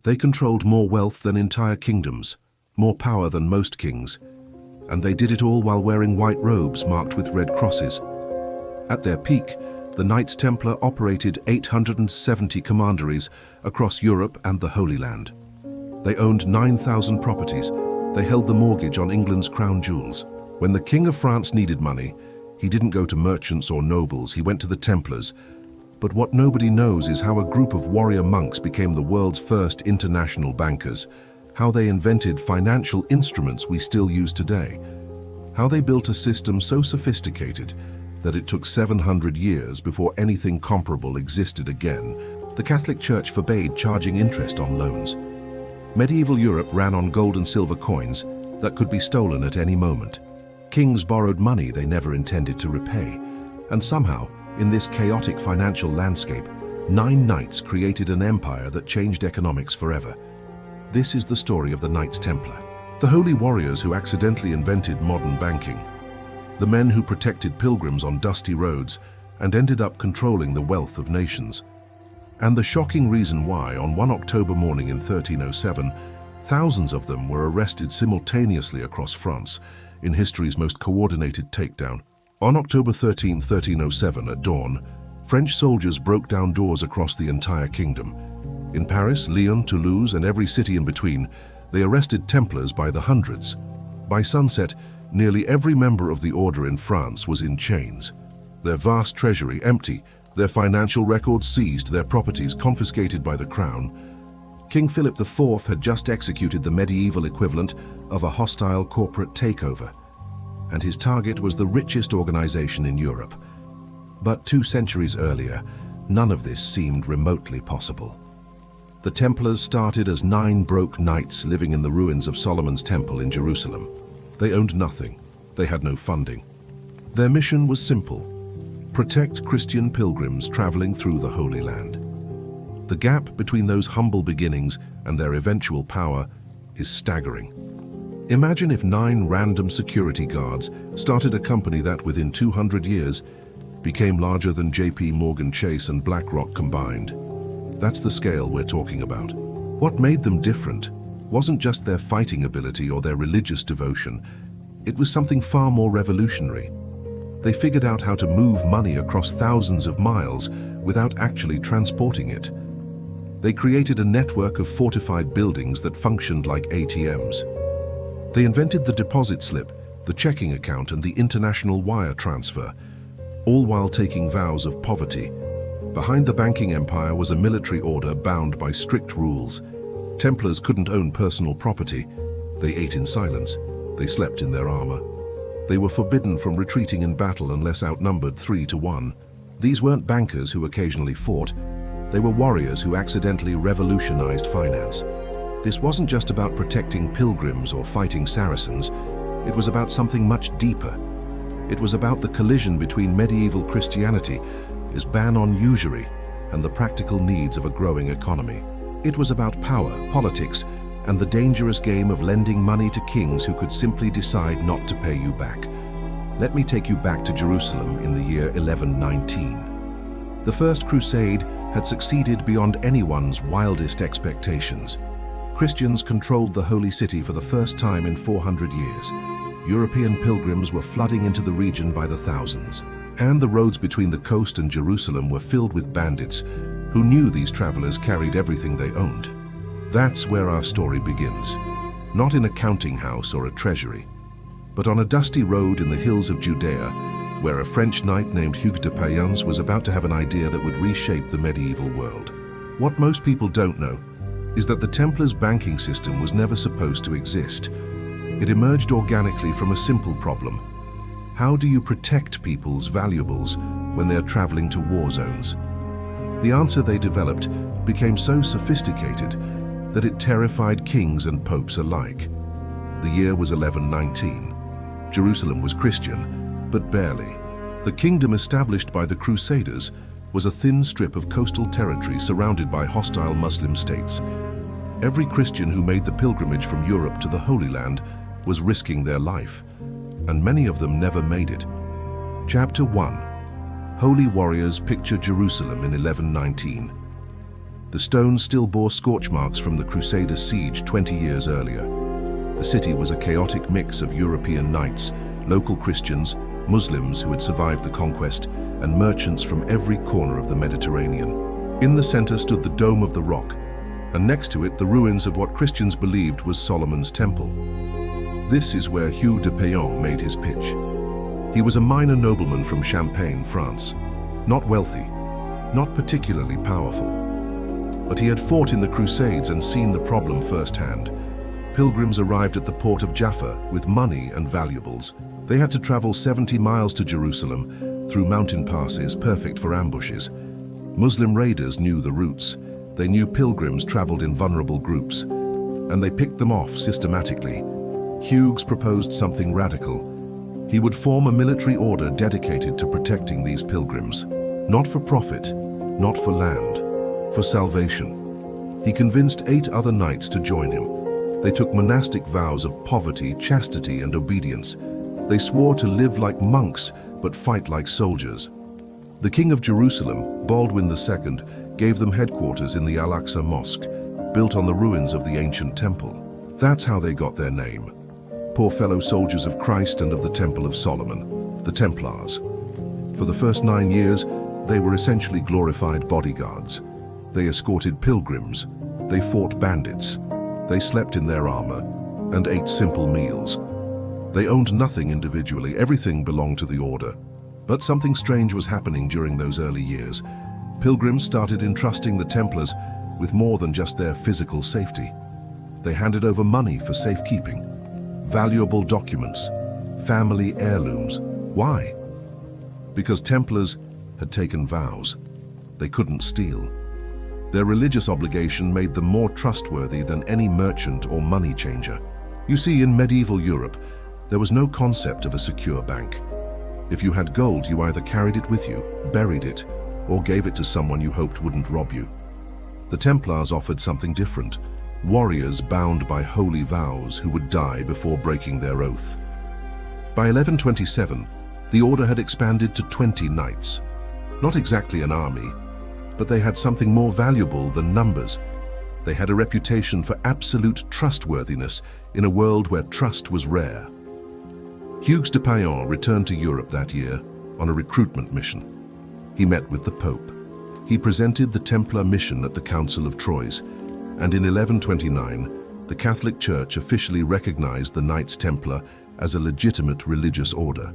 They controlled more wealth than entire kingdoms, more power than most kings, and they did it all while wearing white robes marked with red crosses. At their peak, the Knights Templar operated 870 commanderies across Europe and the Holy Land. They owned 9,000 properties. They held the mortgage on England's crown jewels. When the King of France needed money, he didn't go to merchants or nobles, he went to the Templars. But what nobody knows is how a group of warrior monks became the world's first international bankers, how they invented financial instruments we still use today, how they built a system so sophisticated that it took 700 years before anything comparable existed again. The Catholic Church forbade charging interest on loans. Medieval Europe ran on gold and silver coins that could be stolen at any moment. Kings borrowed money they never intended to repay. And somehow, in this chaotic financial landscape, 9 knights created an empire that changed economics forever. This is the story of the Knights Templar, the holy warriors who accidentally invented modern banking, the men who protected pilgrims on dusty roads and ended up controlling the wealth of nations. And the shocking reason why, on one October morning in 1307, thousands of them were arrested simultaneously across France in history's most coordinated takedown. On October 13, 1307, at dawn, French soldiers broke down doors across the entire kingdom. In Paris, Lyon, Toulouse, and every city in between, they arrested Templars by the hundreds. By sunset, nearly every member of the order in France was in chains. Their vast treasury empty, their financial records seized, their properties confiscated by the crown. King Philip IV had just executed the medieval equivalent of a hostile corporate takeover, and his target was the richest organization in Europe. But 2 centuries earlier, none of this seemed remotely possible. The Templars started as 9 broke knights living in the ruins of Solomon's Temple in Jerusalem. They owned nothing. They had no funding. Their mission was simple: protect Christian pilgrims traveling through the Holy Land. The gap between those humble beginnings and their eventual power is staggering. Imagine if 9 random security guards started a company that within 200 years became larger than JP Morgan Chase and BlackRock combined. That's the scale we're talking about. What made them different wasn't just their fighting ability or their religious devotion. It was something far more revolutionary. They figured out how to move money across thousands of miles without actually transporting it. They created a network of fortified buildings that functioned like ATMs. They invented the deposit slip, the checking account, and the international wire transfer, all while taking vows of poverty. Behind the banking empire was a military order bound by strict rules. Templars couldn't own personal property. They ate in silence. They slept in their armor. They were forbidden from retreating in battle unless outnumbered 3 to 1. These weren't bankers who occasionally fought. They were warriors who accidentally revolutionized finance. This wasn't just about protecting pilgrims or fighting Saracens. It was about something much deeper. It was about the collision between medieval Christianity, its ban on usury, and the practical needs of a growing economy. It was about power, politics, and the dangerous game of lending money to kings who could simply decide not to pay you back. Let me take you back to Jerusalem in the year 1119. The First Crusade had succeeded beyond anyone's wildest expectations. Christians controlled the Holy City for the first time in 400 years. European pilgrims were flooding into the region by the thousands, and the roads between the coast and Jerusalem were filled with bandits who knew these travelers carried everything they owned. That's where our story begins, not in a counting house or a treasury, but on a dusty road in the hills of Judea, where a French knight named Hugues de Payens was about to have an idea that would reshape the medieval world. What most people don't know is that the Templars' banking system was never supposed to exist. It emerged organically from a simple problem. How do you protect people's valuables when they're traveling to war zones? The answer they developed became so sophisticated that it terrified kings and popes alike. The year was 1119. Jerusalem was Christian, but barely. The kingdom established by the Crusaders was a thin strip of coastal territory surrounded by hostile Muslim states. Every Christian who made the pilgrimage from Europe to the Holy Land was risking their life, and many of them never made it. Chapter 1. Holy warriors picture Jerusalem in 1119. The stones still bore scorch marks from the Crusaders' siege 20 years earlier. The city was a chaotic mix of European knights, local Christians, Muslims who had survived the conquest, and merchants from every corner of the Mediterranean. In the center stood the Dome of the Rock, and next to it the ruins of what Christians believed was Solomon's Temple. This is where Hugh de Payan made his pitch. He was a minor nobleman from Champagne, France. Not wealthy, not particularly powerful. But he had fought in the Crusades and seen the problem firsthand. Pilgrims arrived at the port of Jaffa with money and valuables. They had to travel 70 miles to Jerusalem through mountain passes perfect for ambushes. Muslim raiders knew the routes. They knew pilgrims traveled in vulnerable groups, and they picked them off systematically. Hughes proposed something radical. He would form a military order dedicated to protecting these pilgrims, not for profit, not for land, for salvation. He convinced 8 other knights to join him. They took monastic vows of poverty, chastity, and obedience. They swore to live like monks, but fight like soldiers. The King of Jerusalem, Baldwin II, gave them headquarters in the Al-Aqsa Mosque, built on the ruins of the ancient temple. That's how they got their name. Poor fellow soldiers of Christ and of the Temple of Solomon, the Templars. For the first 9 years, they were essentially glorified bodyguards. They escorted pilgrims, they fought bandits, they slept in their armor, and ate simple meals. They owned nothing individually, everything belonged to the order. But something strange was happening during those early years. Pilgrims started entrusting the Templars with more than just their physical safety. They handed over money for safekeeping, valuable documents, family heirlooms. Why? Because Templars had taken vows. They couldn't steal. Their religious obligation made them more trustworthy than any merchant or money changer. You see, in medieval Europe, there was no concept of a secure bank. If you had gold, you either carried it with you, buried it, or gave it to someone you hoped wouldn't rob you. The Templars offered something different. Warriors bound by holy vows who would die before breaking their oath. By 1127, the order had expanded to 20 knights. Not exactly an army, but they had something more valuable than numbers. They had a reputation for absolute trustworthiness in a world where trust was rare. Hughes de Payan returned to Europe that year on a recruitment mission. He met with the Pope. He presented the Templar mission at the Council of Troyes, and in 1129, the Catholic Church officially recognized the Knights Templar as a legitimate religious order.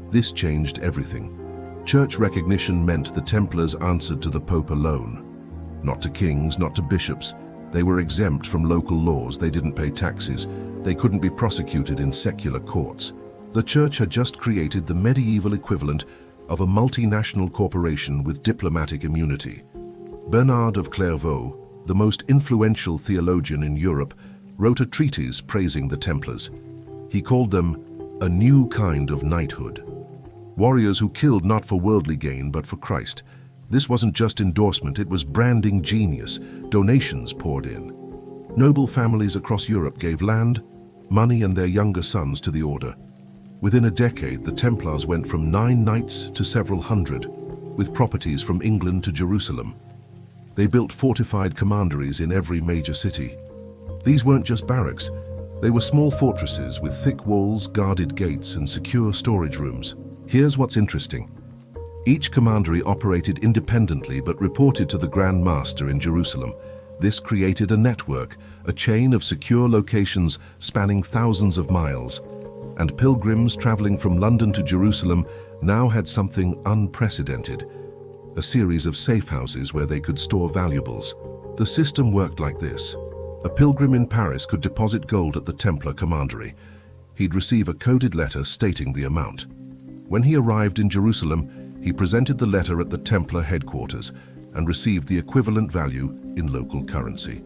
This changed everything. Church recognition meant the Templars answered to the Pope alone. Not to kings, not to bishops. They were exempt from local laws, they didn't pay taxes, they couldn't be prosecuted in secular courts. The Church had just created the medieval equivalent of a multinational corporation with diplomatic immunity. Bernard of Clairvaux, the most influential theologian in Europe, wrote a treatise praising the Templars. He called them a new kind of knighthood. Warriors who killed not for worldly gain but for Christ. This wasn't just endorsement, it was branding genius. Donations poured in. Noble families across Europe gave land, money, and their younger sons to the order. Within a decade, the Templars went from 9 knights to several hundred, with properties from England to Jerusalem. They built fortified commanderies in every major city. These weren't just barracks. They were small fortresses with thick walls, guarded gates, and secure storage rooms. Here's what's interesting. Each commandery operated independently but reported to the Grand Master in Jerusalem. This created a network, a chain of secure locations spanning thousands of miles. And pilgrims traveling from London to Jerusalem now had something unprecedented. A series of safe houses where they could store valuables. The system worked like this. A pilgrim in Paris could deposit gold at the Templar commandery. He'd receive a coded letter stating the amount. When he arrived in Jerusalem, he presented the letter at the Templar headquarters and received the equivalent value in local currency.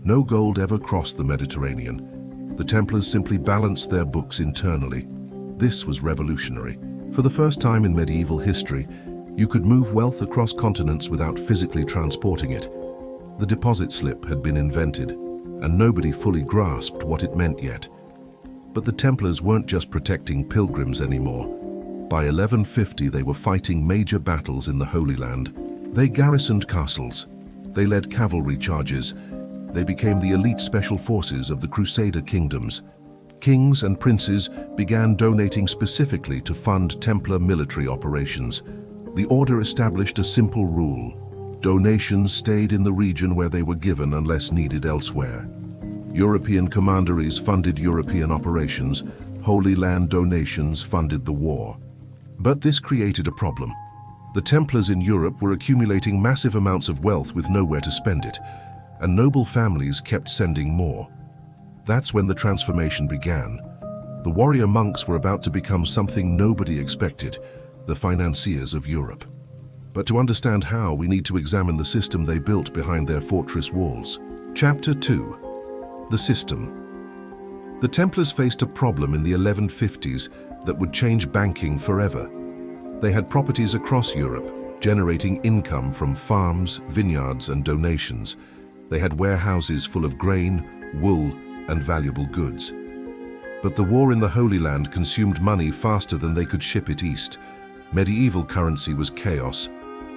No gold ever crossed the Mediterranean. The Templars simply balanced their books internally. This was revolutionary. For the first time in medieval history, you could move wealth across continents without physically transporting it. The deposit slip had been invented, and nobody fully grasped what it meant yet. But the Templars weren't just protecting pilgrims anymore. By 1150, they were fighting major battles in the Holy Land. They garrisoned castles, They led cavalry charges. They became the elite special forces of the Crusader kingdoms. Kings and princes began donating specifically to fund Templar military operations. The order established a simple rule: donations stayed in the region where they were given unless needed elsewhere. European commanderies funded European operations. Holy Land donations funded the war. But this created a problem. The Templars in Europe were accumulating massive amounts of wealth with nowhere to spend it, and noble families kept sending more. That's when the transformation began. The warrior monks were about to become something nobody expected: the financiers of Europe. But to understand how, we need to examine the system they built behind their fortress walls. Chapter 2. The System. The Templars faced a problem in the 1150s that would change banking forever. They had properties across Europe, generating income from farms, vineyards, and donations. They had warehouses full of grain, wool, and valuable goods. But the war in the Holy Land consumed money faster than they could ship it east. Medieval currency was chaos.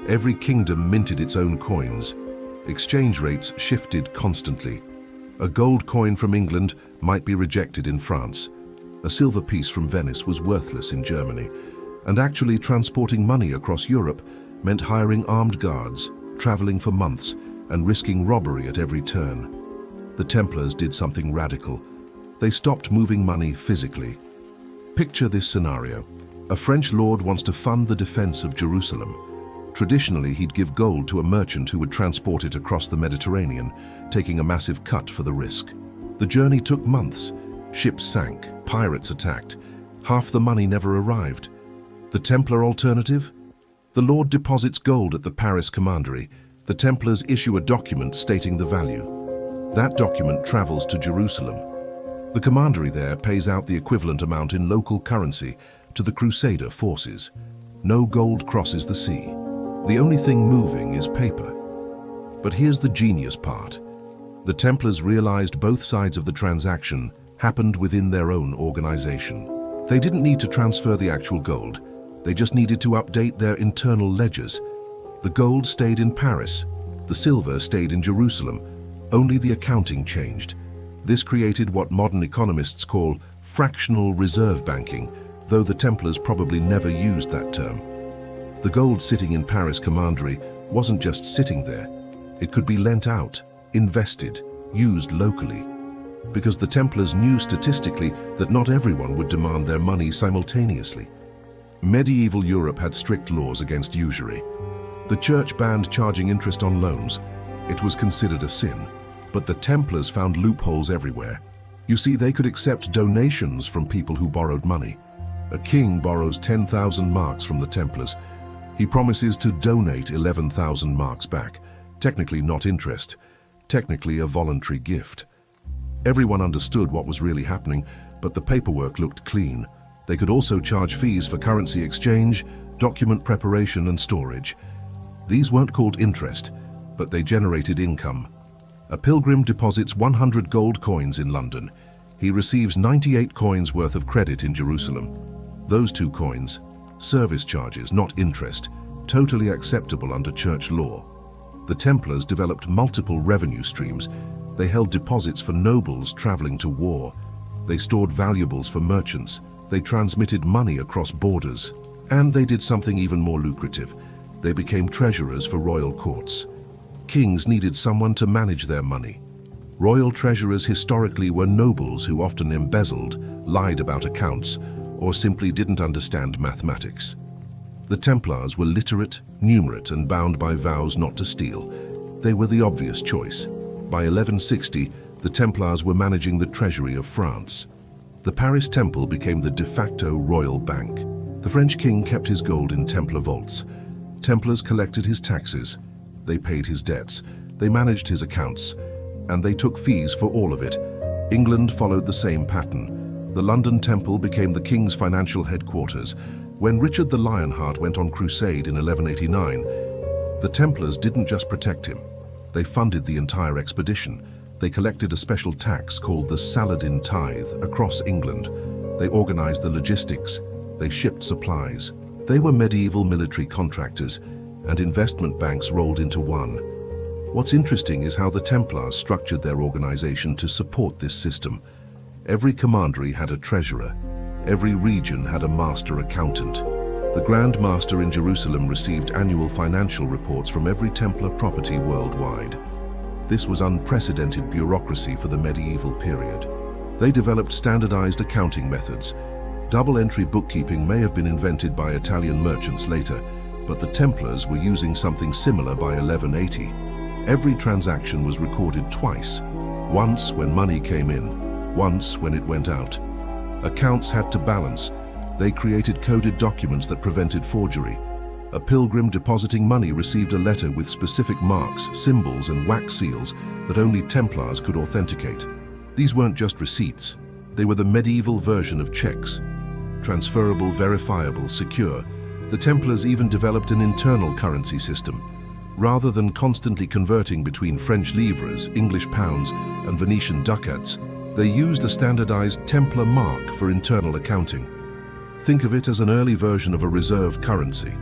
Every kingdom minted its own coins. Exchange rates shifted constantly. A gold coin from England might be rejected in France. A silver piece from Venice was worthless in Germany. And actually transporting money across Europe meant hiring armed guards, traveling for months, and risking robbery at every turn. The Templars did something radical. They stopped moving money physically. Picture this scenario. A French lord wants to fund the defense of Jerusalem. Traditionally, he'd give gold to a merchant who would transport it across the Mediterranean, taking a massive cut for the risk. The journey took months. Ships sank, pirates attacked. Half the money never arrived. The Templar alternative? The lord deposits gold at the Paris commandery. The Templars issue a document stating the value. That document travels to Jerusalem. The commandery there pays out the equivalent amount in local currency to the Crusader forces. No gold crosses the sea. The only thing moving is paper. But here's the genius part. The Templars realized both sides of the transaction happened within their own organization. They didn't need to transfer the actual gold. They just needed to update their internal ledgers. The gold stayed in Paris. The silver stayed in Jerusalem. Only the accounting changed. This created what modern economists call fractional reserve banking, though the Templars probably never used that term. The gold sitting in Paris commandery wasn't just sitting there. It could be lent out, invested, used locally. Because the Templars knew statistically that not everyone would demand their money simultaneously. Medieval Europe had strict laws against usury. The church banned charging interest on loans. It was considered a sin. But the Templars found loopholes everywhere. You see, they could accept donations from people who borrowed money. A king borrows 10,000 marks from the Templars. He promises to donate 11,000 marks back. Technically not interest, technically a voluntary gift. Everyone understood what was really happening, but the paperwork looked clean. They could also charge fees for currency exchange, document preparation, and storage. These weren't called interest, but they generated income. A pilgrim deposits 100 gold coins in London. He receives 98 coins worth of credit in Jerusalem. Those 2 coins, service charges, not interest, totally acceptable under church law. The Templars developed multiple revenue streams. They held deposits for nobles traveling to war. They stored valuables for merchants. They transmitted money across borders. And they did something even more lucrative. They became treasurers for royal courts. Kings needed someone to manage their money. Royal treasurers historically were nobles who often embezzled, lied about accounts, or simply didn't understand mathematics. The Templars were literate, numerate, and bound by vows not to steal. They were the obvious choice. By 1160, the Templars were managing the treasury of France. The Paris Temple became the de facto royal bank. The French king kept his gold in Templar vaults. Templars collected his taxes. They paid his debts, they managed his accounts, and they took fees for all of it. England followed the same pattern. The London Temple became the king's financial headquarters. When Richard the Lionheart went on crusade in 1189, the Templars didn't just protect him. They funded the entire expedition. They collected a special tax called the Saladin Tithe across England. They organized the logistics. They shipped supplies. They were medieval military contractors, and investment banks rolled into one. What's interesting is how the Templars structured their organization to support this system. Every commandery had a treasurer. Every region had a master accountant. The Grand Master in Jerusalem received annual financial reports from every Templar property worldwide. This was unprecedented bureaucracy for the medieval period. They developed standardized accounting methods. Double-entry bookkeeping may have been invented by Italian merchants later, but the Templars were using something similar by 1180. Every transaction was recorded twice, once when money came in, once when it went out. Accounts had to balance. They created coded documents that prevented forgery. A pilgrim depositing money received a letter with specific marks, symbols, and wax seals that only Templars could authenticate. These weren't just receipts. They were the medieval version of checks. Transferable, verifiable, secure. The Templars even developed an internal currency system. Rather than constantly converting between French livres, English pounds, and Venetian ducats, they used a standardized Templar mark for internal accounting. Think of it as an early version of a reserve currency.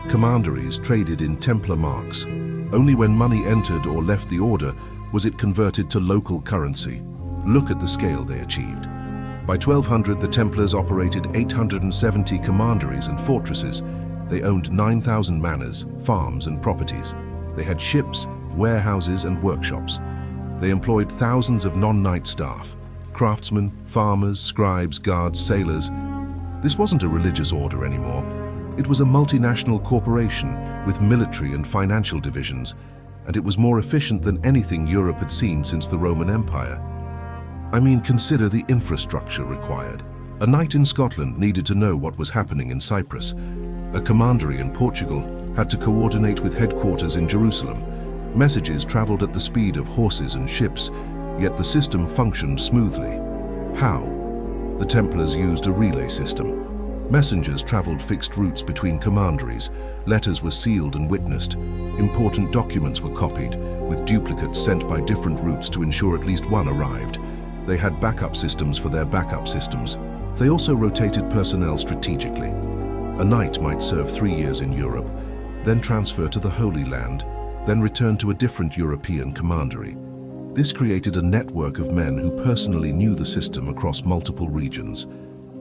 Commanderies traded in Templar marks. Only when money entered or left the order was it converted to local currency. Look at the scale they achieved. By 1200, the Templars operated 870 commanderies and fortresses. They owned 9,000 manors, farms, and properties. They had ships, warehouses, and workshops. They employed thousands of non-knight staff, craftsmen, farmers, scribes, guards, sailors. This wasn't a religious order anymore. It was a multinational corporation with military and financial divisions, and it was more efficient than anything Europe had seen since the Roman Empire. I mean, consider the infrastructure required. A knight in Scotland needed to know what was happening in Cyprus. A commandery in Portugal had to coordinate with headquarters in Jerusalem. Messages traveled at the speed of horses and ships, yet the system functioned smoothly. How? The Templars used a relay system. Messengers traveled fixed routes between commanderies. Letters were sealed and witnessed. Important documents were copied, with duplicates sent by different routes to ensure at least one arrived. They had backup systems for their backup systems. They also rotated personnel strategically. A knight might serve 3 years in Europe, then transfer to the Holy Land, then return to a different European commandery. This created a network of men who personally knew the system across multiple regions.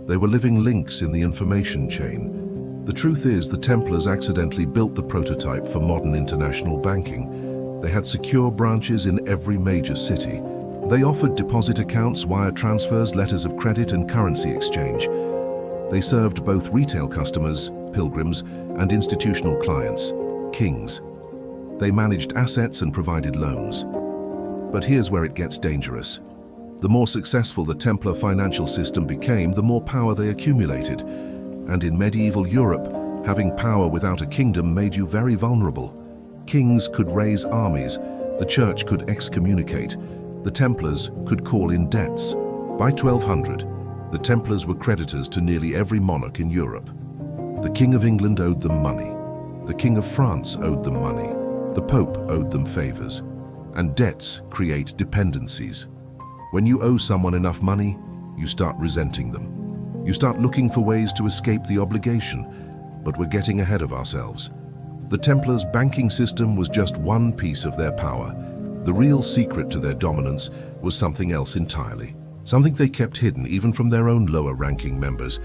They were living links in the information chain. The truth is, the Templars accidentally built the prototype for modern international banking. They had secure branches in every major city. They offered deposit accounts, wire transfers, letters of credit, and currency exchange. They served both retail customers, pilgrims, and institutional clients, kings. They managed assets and provided loans. But here's where it gets dangerous. The more successful the Templar financial system became, the more power they accumulated. And in medieval Europe, having power without a kingdom made you very vulnerable. Kings could raise armies, the church could excommunicate, the Templars could call in debts. By 1200, the Templars were creditors to nearly every monarch in Europe. The King of England owed them money. The King of France owed them money. The Pope owed them favors. And debts create dependencies. When you owe someone enough money, you start resenting them. You start looking for ways to escape the obligation, but we're getting ahead of ourselves. The Templars' banking system was just one piece of their power. The real secret to their dominance was something else entirely. Something they kept hidden even from their own lower-ranking members,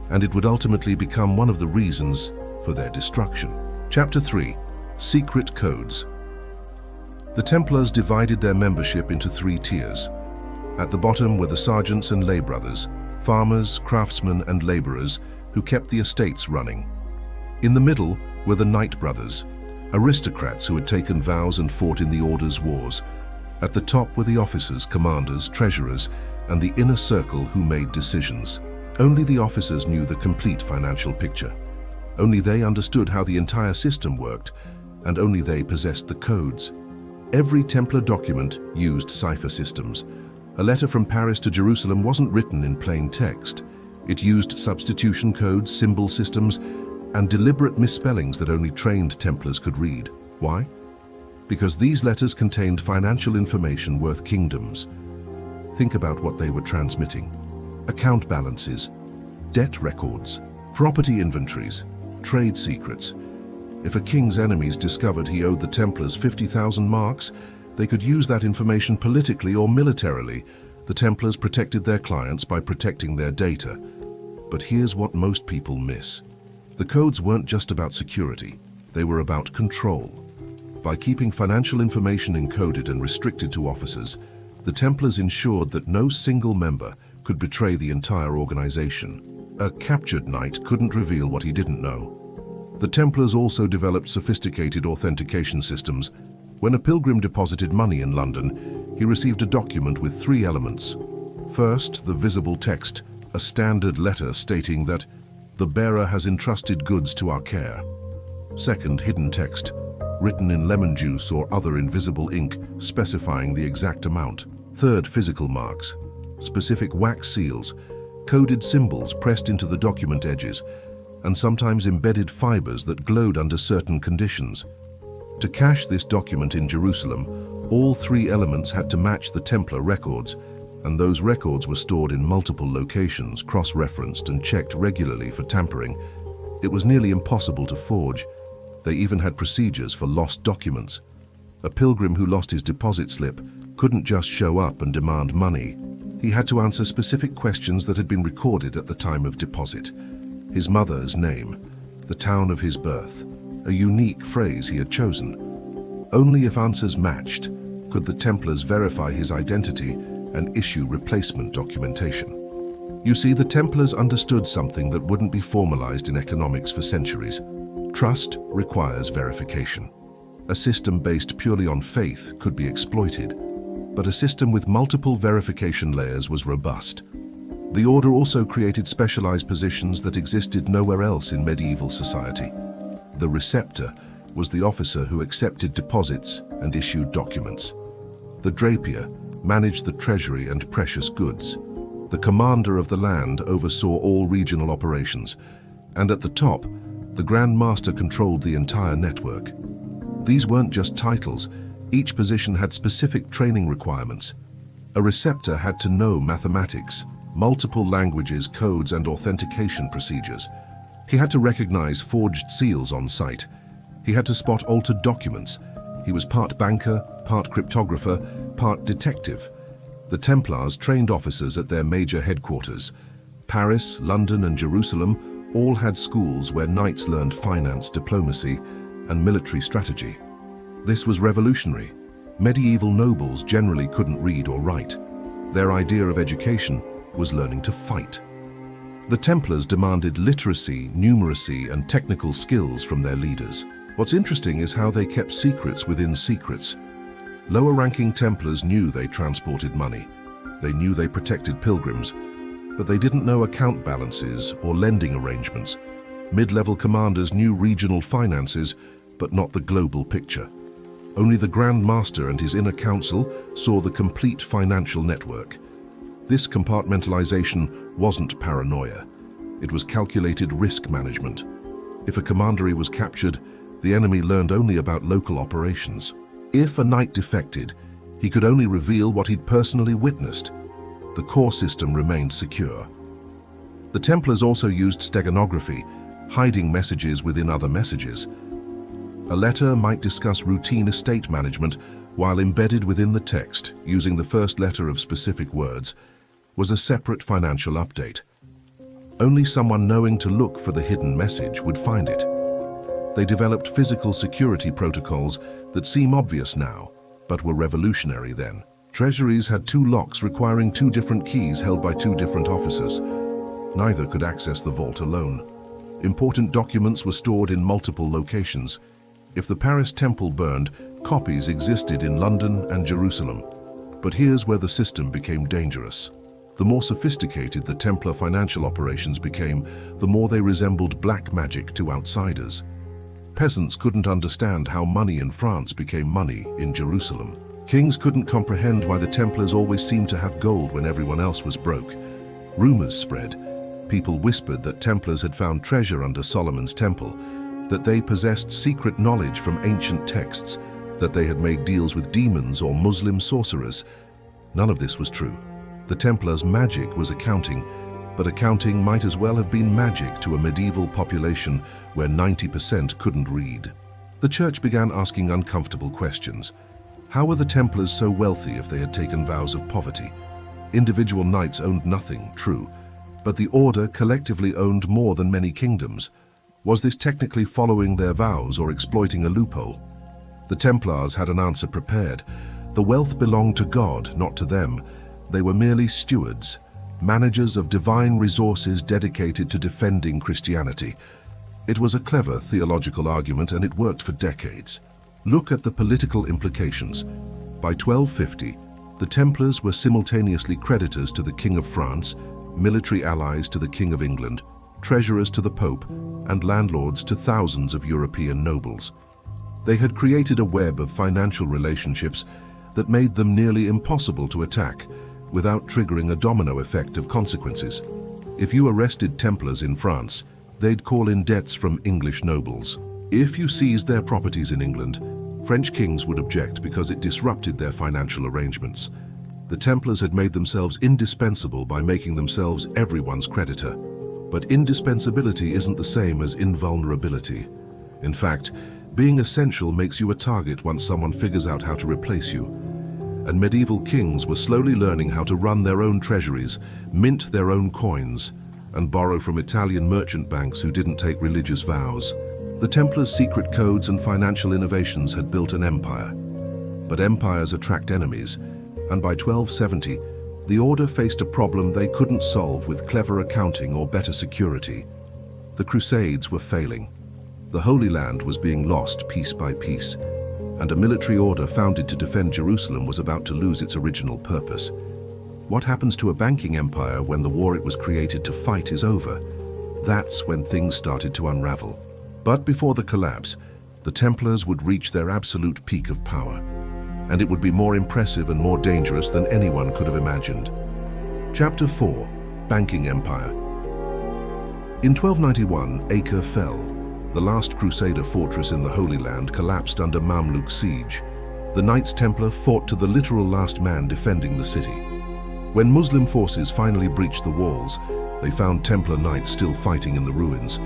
and it would ultimately become one of the reasons for their destruction. Chapter 3. Secret Codes. The Templars divided their membership into 3 tiers. At the bottom were the sergeants and lay brothers, farmers, craftsmen, and laborers who kept the estates running. In the middle were the Knight brothers, aristocrats who had taken vows and fought in the Order's wars. At the top were the officers, commanders, treasurers, and the inner circle who made decisions. Only the officers knew the complete financial picture. Only they understood how the entire system worked, and only they possessed the codes. Every Templar document used cipher systems. A letter from Paris to Jerusalem wasn't written in plain text. It used substitution codes, symbol systems, and deliberate misspellings that only trained Templars could read. Why? Because these letters contained financial information worth kingdoms. Think about what they were transmitting. Account balances, debt records, property inventories, trade secrets. If a king's enemies discovered he owed the Templars 50,000 marks, they could use that information politically or militarily. The Templars protected their clients by protecting their data. But here's what most people miss. The codes weren't just about security, they were about control. By keeping financial information encoded and restricted to officers, the Templars ensured that no single member could betray the entire organization. A captured knight couldn't reveal what he didn't know. The Templars also developed sophisticated authentication systems. When a pilgrim deposited money in London, he received a document with 3 elements. First, the visible text, a standard letter stating that the bearer has entrusted goods to our care. Second, hidden text, written in lemon juice or other invisible ink, specifying the exact amount. Third, physical marks, specific wax seals, coded symbols pressed into the document edges, and sometimes embedded fibers that glowed under certain conditions. To cache this document in Jerusalem, all 3 elements had to match the Templar records, and those records were stored in multiple locations, cross-referenced and checked regularly for tampering. It was nearly impossible to forge. They even had procedures for lost documents. A pilgrim who lost his deposit slip couldn't just show up and demand money. He had to answer specific questions that had been recorded at the time of deposit. His mother's name, the town of his birth, a unique phrase he had chosen. Only if answers matched could the Templars verify his identity and issue replacement documentation. You see, the Templars understood something that wouldn't be formalized in economics for centuries. Trust requires verification. A system based purely on faith could be exploited, but a system with multiple verification layers was robust. The order also created specialized positions that existed nowhere else in medieval society. The receptor was the officer who accepted deposits and issued documents. The drapier managed the treasury and precious goods. The commander of the land oversaw all regional operations, and at the top, the Grand Master controlled the entire network. These weren't just titles. Each position had specific training requirements. A receptor had to know mathematics, multiple languages, codes, and authentication procedures. He had to recognize forged seals on sight. He had to spot altered documents. He was part banker, part cryptographer, part detective. The Templars trained officers at their major headquarters. Paris, London, and Jerusalem all had schools where knights learned finance, diplomacy, and military strategy. This was revolutionary. Medieval nobles generally couldn't read or write. Their idea of education was learning to fight. The Templars demanded literacy, numeracy, and technical skills from their leaders. What's interesting is how they kept secrets within secrets. Lower-ranking Templars knew they transported money. They knew they protected pilgrims, but they didn't know account balances or lending arrangements. Mid-level commanders knew regional finances, but not the global picture. Only the Grand Master and his inner council saw the complete financial network. This compartmentalization wasn't paranoia. It was calculated risk management. If a commandery was captured, the enemy learned only about local operations. If a knight defected, he could only reveal what he'd personally witnessed. The core system remained secure. The Templars also used steganography, hiding messages within other messages. A letter might discuss routine estate management while embedded within the text, using the first letter of specific words, was a separate financial update. Only someone knowing to look for the hidden message would find it. They developed physical security protocols that seem obvious now, but were revolutionary then. Treasuries had 2 locks requiring 2 different keys held by 2 different officers. Neither could access the vault alone. Important documents were stored in multiple locations. If the Paris temple burned, copies existed in London and Jerusalem. But here's where the system became dangerous. The more sophisticated the Templar financial operations became, the more they resembled black magic to outsiders. Peasants couldn't understand how money in France became money in Jerusalem. Kings couldn't comprehend why the Templars always seemed to have gold when everyone else was broke. Rumors spread. People whispered that Templars had found treasure under Solomon's temple, that they possessed secret knowledge from ancient texts, that they had made deals with demons or Muslim sorcerers. None of this was true. The Templars' magic was accounting, But accounting might as well have been magic to a medieval population where 90% couldn't read. The church began asking uncomfortable questions. How were the Templars so wealthy if they had taken vows of poverty? Individual knights owned nothing, true, but the order collectively owned more than many kingdoms. Was this technically following their vows or exploiting a loophole? The Templars had an answer prepared. The wealth belonged to God, not to them. They were merely stewards, managers of divine resources dedicated to defending Christianity. It was a clever theological argument, and it worked for decades. Look at the political implications. By 1250, the Templars were simultaneously creditors to the King of France, military allies to the King of England, treasurers to the Pope, and landlords to thousands of European nobles. They had created a web of financial relationships that made them nearly impossible to attack without triggering a domino effect of consequences. If you arrested Templars in France, they'd call in debts from English nobles. If you seized their properties in England, French kings would object because it disrupted their financial arrangements. The Templars had made themselves indispensable by making themselves everyone's creditor. But indispensability isn't the same as invulnerability. In fact, being essential makes you a target once someone figures out how to replace you. And medieval kings were slowly learning how to run their own treasuries, mint their own coins, and borrow from Italian merchant banks who didn't take religious vows. The Templars' secret codes and financial innovations had built an empire. But empires attract enemies, and by 1270, the order faced a problem they couldn't solve with clever accounting or better security. The Crusades were failing. The Holy Land was being lost piece by piece, and a military order founded to defend Jerusalem was about to lose its original purpose. What happens to a banking empire when the war it was created to fight is over? That's when things started to unravel. But before the collapse, the Templars would reach their absolute peak of power, and it would be more impressive and more dangerous than anyone could have imagined. Chapter 4: Banking Empire. In 1291, Acre fell. The last Crusader fortress in the Holy Land collapsed under Mamluk siege. The Knights Templar fought to the literal last man defending the city. When Muslim forces finally breached the walls, they found Templar knights still fighting in the ruins.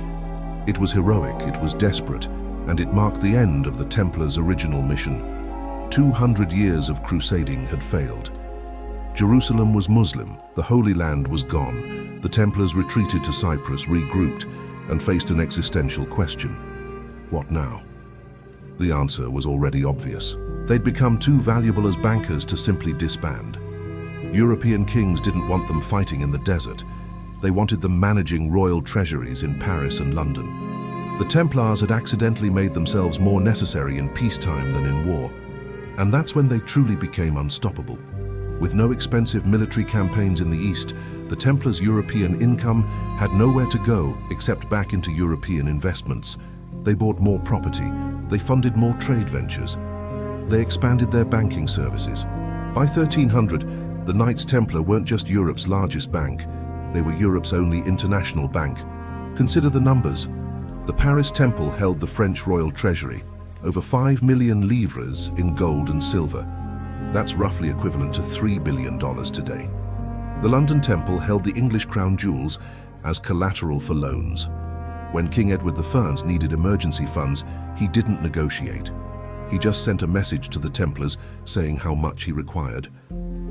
It was heroic, it was desperate, and it marked the end of the Templars' original mission. 200 years of crusading had failed. Jerusalem was Muslim, the Holy Land was gone. The Templars retreated to Cyprus, regrouped, and faced an existential question. What now? The answer was already obvious. They'd become too valuable as bankers to simply disband. European kings didn't want them fighting in the desert. They wanted them managing royal treasuries in Paris and London. The Templars had accidentally made themselves more necessary in peacetime than in war, and that's when they truly became unstoppable. With no expensive military campaigns in the East, the Templars' European income had nowhere to go except back into European investments. They bought more property, they funded more trade ventures, they expanded their banking services. By 1300, the Knights Templar weren't just Europe's largest bank, they were Europe's only international bank. Consider the numbers. The Paris Temple held the French royal treasury, over 5 million livres in gold and silver. That's roughly equivalent to $3 billion today. The London Temple held the English crown jewels as collateral for loans. When King Edward I needed emergency funds, he didn't negotiate. He just sent a message to the Templars saying how much he required.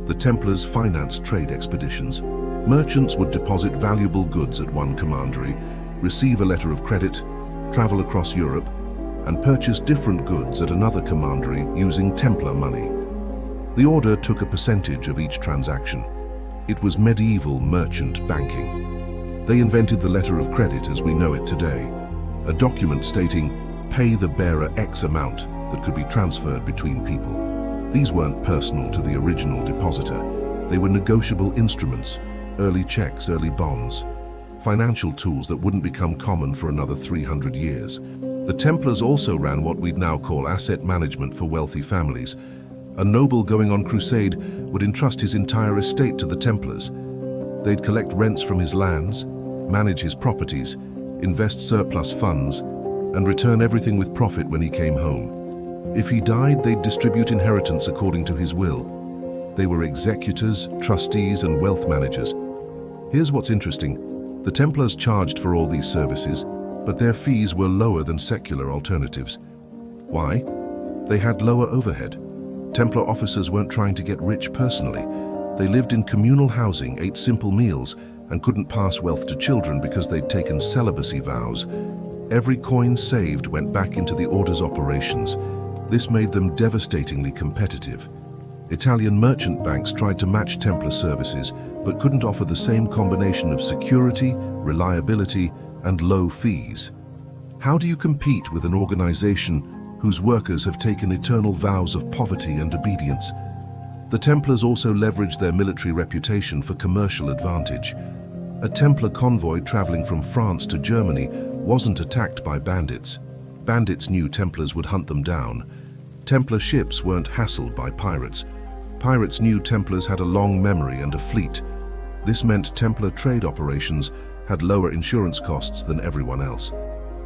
The Templars financed trade expeditions. Merchants would deposit valuable goods at one commandery, receive a letter of credit, travel across Europe, and purchase different goods at another commandery using Templar money. The order took a percentage of each transaction. It was medieval merchant banking. They invented the letter of credit as we know it today, a document stating, "Pay the bearer X amount," that could be transferred between people. These weren't personal to the original depositor. They were negotiable instruments, early checks, early bonds, financial tools that wouldn't become common for another 300 years. The Templars also ran what we'd now call asset management for wealthy families. A noble going on crusade would entrust his entire estate to the Templars. They'd collect rents from his lands, manage his properties, invest surplus funds, and return everything with profit when he came home. If he died, they'd distribute inheritance according to his will. They were executors, trustees, and wealth managers. Here's what's interesting. The Templars charged for all these services, but their fees were lower than secular alternatives. Why? They had lower overhead. Templar officers weren't trying to get rich personally. They lived in communal housing, ate simple meals, and couldn't pass wealth to children because they'd taken celibacy vows. Every coin saved went back into the order's operations. This made them devastatingly competitive. Italian merchant banks tried to match Templar services, but couldn't offer the same combination of security, reliability, and low fees. How do you compete with an organization whose workers have taken eternal vows of poverty and obedience? The Templars also leveraged their military reputation for commercial advantage. A Templar convoy traveling from France to Germany wasn't attacked by bandits. Bandits knew Templars would hunt them down. Templar ships weren't hassled by pirates. Pirates knew Templars had a long memory and a fleet. This meant Templar trade operations had lower insurance costs than everyone else.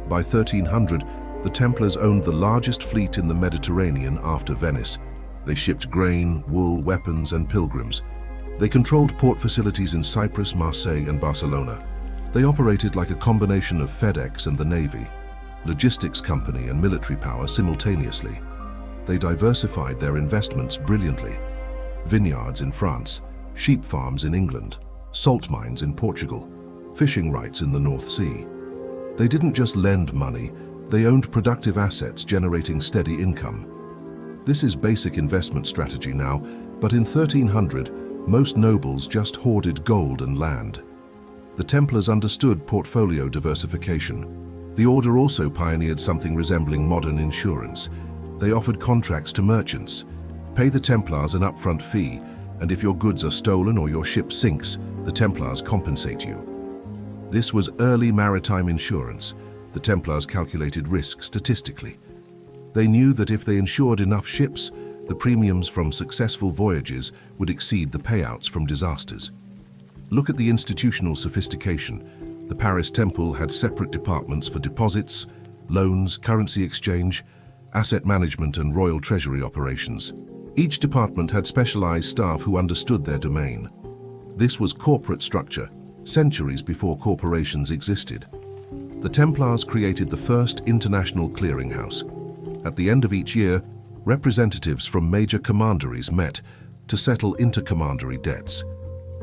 By 1300, the Templars owned the largest fleet in the Mediterranean after Venice. They shipped grain, wool, weapons, and pilgrims. They controlled port facilities in Cyprus, Marseille, and Barcelona. They operated like a combination of FedEx and the Navy, logistics company and military power simultaneously. They diversified their investments brilliantly. Vineyards in France, sheep farms in England, salt mines in Portugal, fishing rights in the North Sea. They didn't just lend money, they owned productive assets generating steady income. This is basic investment strategy now, but in 1300, most nobles just hoarded gold and land. The Templars understood portfolio diversification. The order also pioneered something resembling modern insurance. They offered contracts to merchants. Pay the Templars an upfront fee, and if your goods are stolen or your ship sinks, the Templars compensate you. This was early maritime insurance. The Templars calculated risk statistically. They knew that if they insured enough ships, the premiums from successful voyages would exceed the payouts from disasters. Look at the institutional sophistication. The Paris Temple had separate departments for deposits, loans, currency exchange, asset management, and royal treasury operations. Each department had specialized staff who understood their domain. This was corporate structure, centuries before corporations existed. The Templars created the first international clearinghouse. At the end of each year, representatives from major commanderies met to settle intercommandery debts.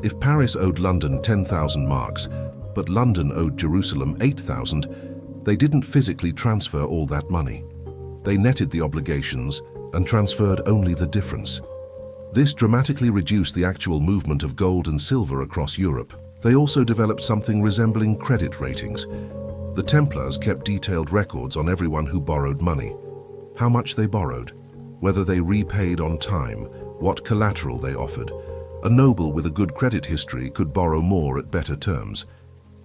If Paris owed London 10,000 marks, but London owed Jerusalem 8,000, they didn't physically transfer all that money. They netted the obligations and transferred only the difference. This dramatically reduced the actual movement of gold and silver across Europe. They also developed something resembling credit ratings. The Templars kept detailed records on everyone who borrowed money. How much they borrowed, whether they repaid on time, what collateral they offered. A noble with a good credit history could borrow more at better terms.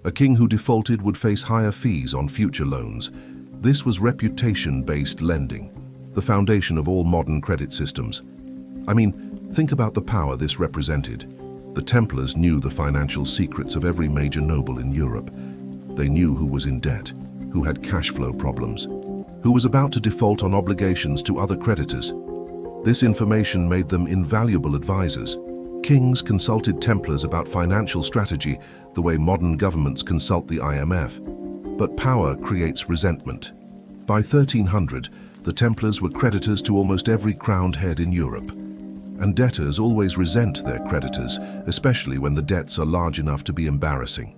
A king who defaulted would face higher fees on future loans. This was reputation-based lending, the foundation of all modern credit systems. I mean, think about the power this represented. The Templars knew the financial secrets of every major noble in Europe. They knew who was in debt, who had cash flow problems, who was about to default on obligations to other creditors. This information made them invaluable advisors. Kings consulted Templars about financial strategy the way modern governments consult the IMF. But power creates resentment. By 1300, the Templars were creditors to almost every crowned head in Europe. And debtors always resent their creditors, especially when the debts are large enough to be embarrassing.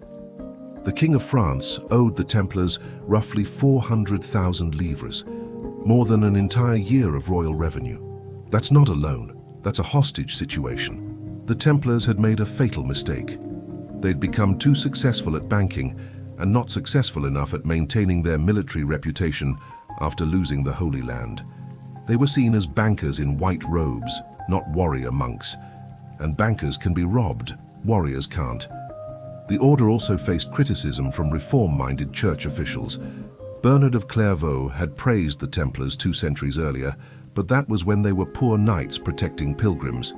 The King of France owed the Templars roughly 400,000 livres, more than an entire year of royal revenue. That's not a loan, that's a hostage situation. The Templars had made a fatal mistake. They'd become too successful at banking and not successful enough at maintaining their military reputation after losing the Holy Land. They were seen as bankers in white robes, not warrior monks. And bankers can be robbed, warriors can't. The order also faced criticism from reform-minded church officials. Bernard of Clairvaux had praised the Templars 2 centuries earlier, but that was when they were poor knights protecting pilgrims.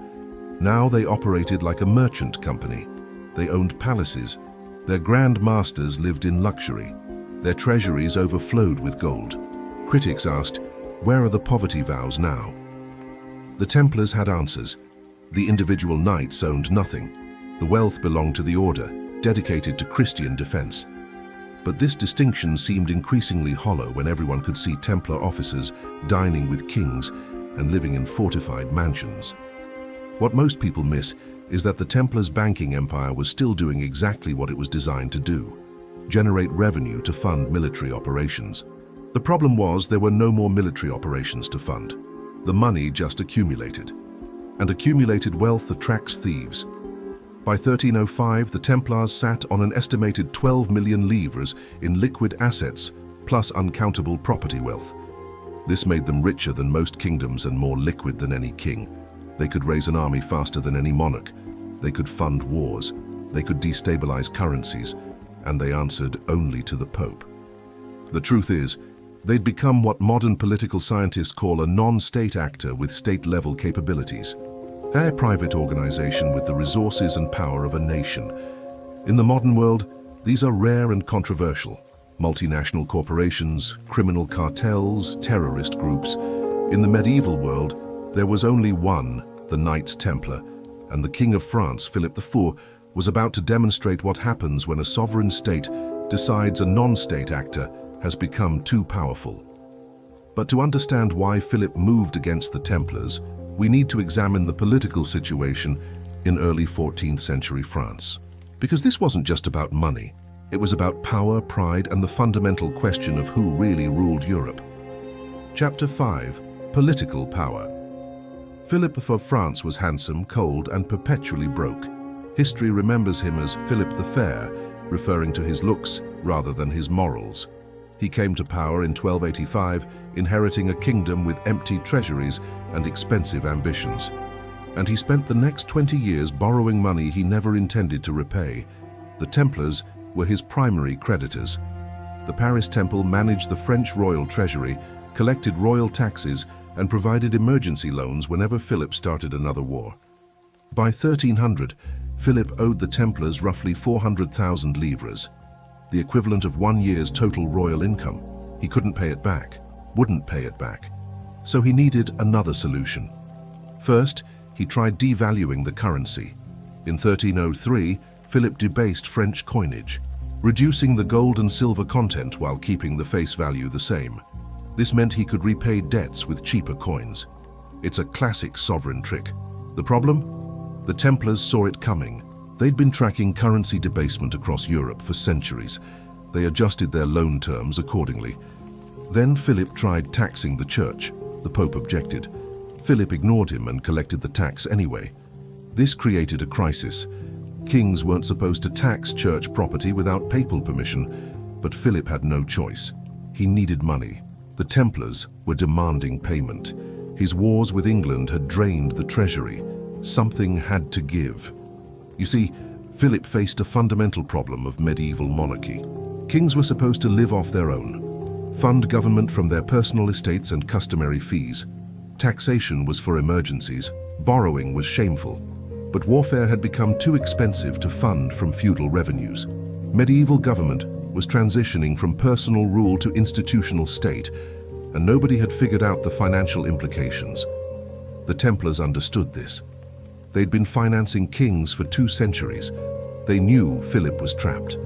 Now they operated like a merchant company. They owned palaces. Their grand masters lived in luxury. Their treasuries overflowed with gold. Critics asked, where are the poverty vows now? The Templars had answers. The individual knights owned nothing. The wealth belonged to the order. dedicated to Christian defense. But this distinction seemed increasingly hollow when everyone could see Templar officers dining with kings and living in fortified mansions. What most people miss is that the Templars' banking empire was still doing exactly what it was designed to do: generate revenue to fund military operations. The problem was there were no more military operations to fund. The money just accumulated. And accumulated wealth attracts thieves. By 1305, the Templars sat on an estimated 12 million livres in liquid assets, plus uncountable property wealth. This made them richer than most kingdoms and more liquid than any king. They could raise an army faster than any monarch. They could fund wars. They could destabilize currencies. And they answered only to the Pope. The truth is, they'd become what modern political scientists call a non-state actor with state-level capabilities. A private organization with the resources and power of a nation. In the modern world, these are rare and controversial. Multinational corporations, criminal cartels, terrorist groups. In the medieval world, there was only one, the Knights Templar, and the King of France, Philip IV, was about to demonstrate what happens when a sovereign state decides a non-state actor has become too powerful. But to understand why Philip moved against the Templars, we need to examine the political situation in early 14th century France. Because this wasn't just about money, it was about power, pride, and the fundamental question of who really ruled Europe. Chapter 5: Political Power. Philip of France was handsome, cold, and perpetually broke. History remembers him as Philip the Fair, referring to his looks rather than his morals. He came to power in 1285, inheriting a kingdom with empty treasuries and expensive ambitions. And he spent the next 20 years borrowing money he never intended to repay. The Templars were his primary creditors. The Paris Temple managed the French royal treasury, collected royal taxes, and provided emergency loans whenever Philip started another war. By 1300, Philip owed the Templars roughly 400,000 livres, the equivalent of 1 year's total royal income. He couldn't pay it back, wouldn't pay it back. So he needed another solution. First, he tried devaluing the currency. In 1303, Philip debased French coinage, reducing the gold and silver content while keeping the face value the same. This meant he could repay debts with cheaper coins. It's a classic sovereign trick. The problem? The Templars saw it coming. They'd been tracking currency debasement across Europe for centuries. They adjusted their loan terms accordingly. Then Philip tried taxing the church. The Pope objected. Philip ignored him and collected the tax anyway. This created a crisis. Kings weren't supposed to tax church property without papal permission, but Philip had no choice. He needed money. The Templars were demanding payment. His wars with England had drained the treasury. Something had to give. You see, Philip faced a fundamental problem of medieval monarchy. Kings were supposed to live off their own, fund government from their personal estates and customary fees. Taxation was for emergencies, borrowing was shameful, but warfare had become too expensive to fund from feudal revenues. Medieval government was transitioning from personal rule to institutional state, and nobody had figured out the financial implications. The Templars understood this. They'd been financing kings for 2 centuries. They knew Philip was trapped.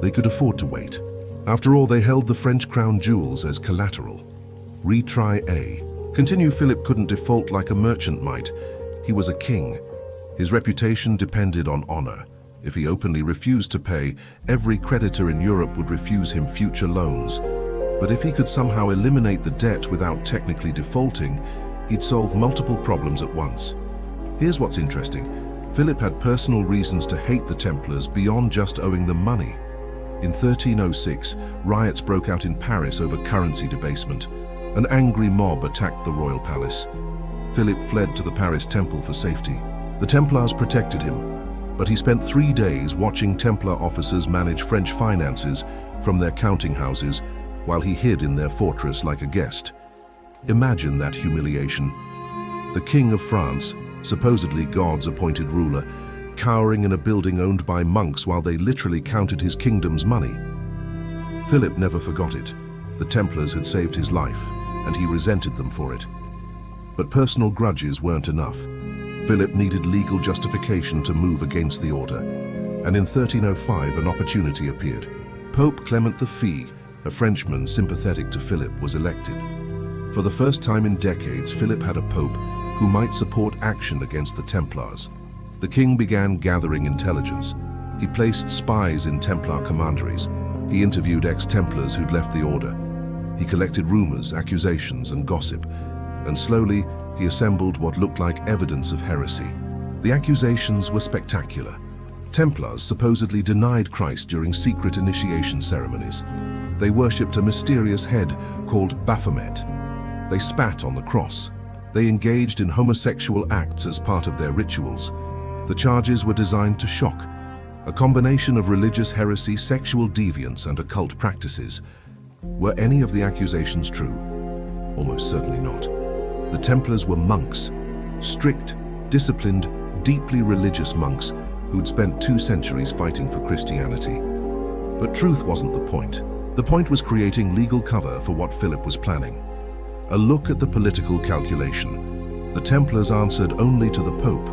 They could afford to wait. After all, they held the French crown jewels as collateral. Retry A. Continue Philip couldn't default like a merchant might. He was a king. His reputation depended on honor. If he openly refused to pay, every creditor in Europe would refuse him future loans. But if he could somehow eliminate the debt without technically defaulting, he'd solve multiple problems at once. Here's what's interesting. Philip had personal reasons to hate the Templars beyond just owing them money. In 1306, riots broke out in Paris over currency debasement. An angry mob attacked the royal palace. Philip fled to the Paris Temple for safety. The Templars protected him, but he spent 3 days watching Templar officers manage French finances from their counting houses while he hid in their fortress like a guest. Imagine that humiliation. The King of France, supposedly God's appointed ruler, cowering in a building owned by monks while they literally counted his kingdom's money. Philip never forgot it. The Templars had saved his life, and he resented them for it. But personal grudges weren't enough. Philip needed legal justification to move against the order. And in 1305, an opportunity appeared. Pope Clement V, a Frenchman sympathetic to Philip, was elected. For the first time in decades, Philip had a pope who might support action against the Templars. The king began gathering intelligence. He placed spies in Templar commanderies. He interviewed ex-Templars who'd left the order. He collected rumors, accusations, and gossip. And slowly, he assembled what looked like evidence of heresy. The accusations were spectacular. Templars supposedly denied Christ during secret initiation ceremonies. They worshipped a mysterious head called Baphomet. They spat on the cross. They engaged in homosexual acts as part of their rituals. The charges were designed to shock. A combination of religious heresy, sexual deviance, and occult practices. Were any of the accusations true? Almost certainly not. The Templars were monks. Strict, disciplined, deeply religious monks who'd spent 2 centuries fighting for Christianity. But truth wasn't the point. The point was creating legal cover for what Philip was planning. A look at the political calculation. The Templars answered only to the Pope.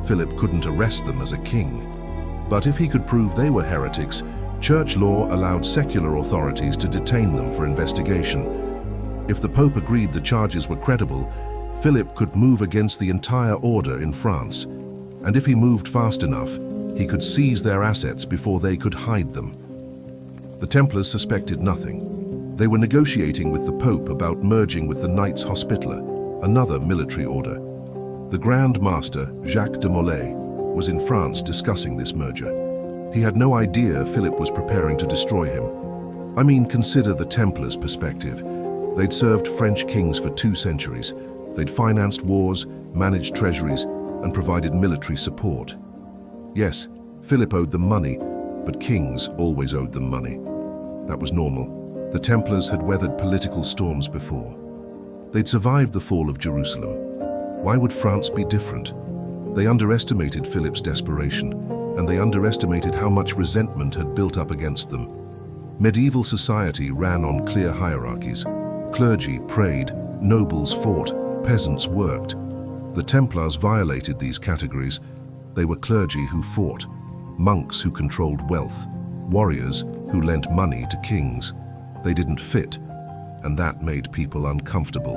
Philip couldn't arrest them as a king. But if he could prove they were heretics, church law allowed secular authorities to detain them for investigation. If the Pope agreed the charges were credible, Philip could move against the entire order in France. And if he moved fast enough, he could seize their assets before they could hide them. The Templars suspected nothing. They were negotiating with the Pope about merging with the Knights Hospitaller, another military order. The Grand Master, Jacques de Molay, was in France discussing this merger. He had no idea Philip was preparing to destroy him. I mean, consider the Templars' perspective. They'd served French kings for 2 centuries. They'd financed wars, managed treasuries, and provided military support. Yes, Philip owed them money, but kings always owed them money. That was normal. The Templars had weathered political storms before. They'd survived the fall of Jerusalem. Why would France be different? They underestimated Philip's desperation, and they underestimated how much resentment had built up against them. Medieval society ran on clear hierarchies. Clergy prayed, nobles fought, peasants worked. The Templars violated these categories. They were clergy who fought, monks who controlled wealth, warriors who lent money to kings. They didn't fit, and that made people uncomfortable.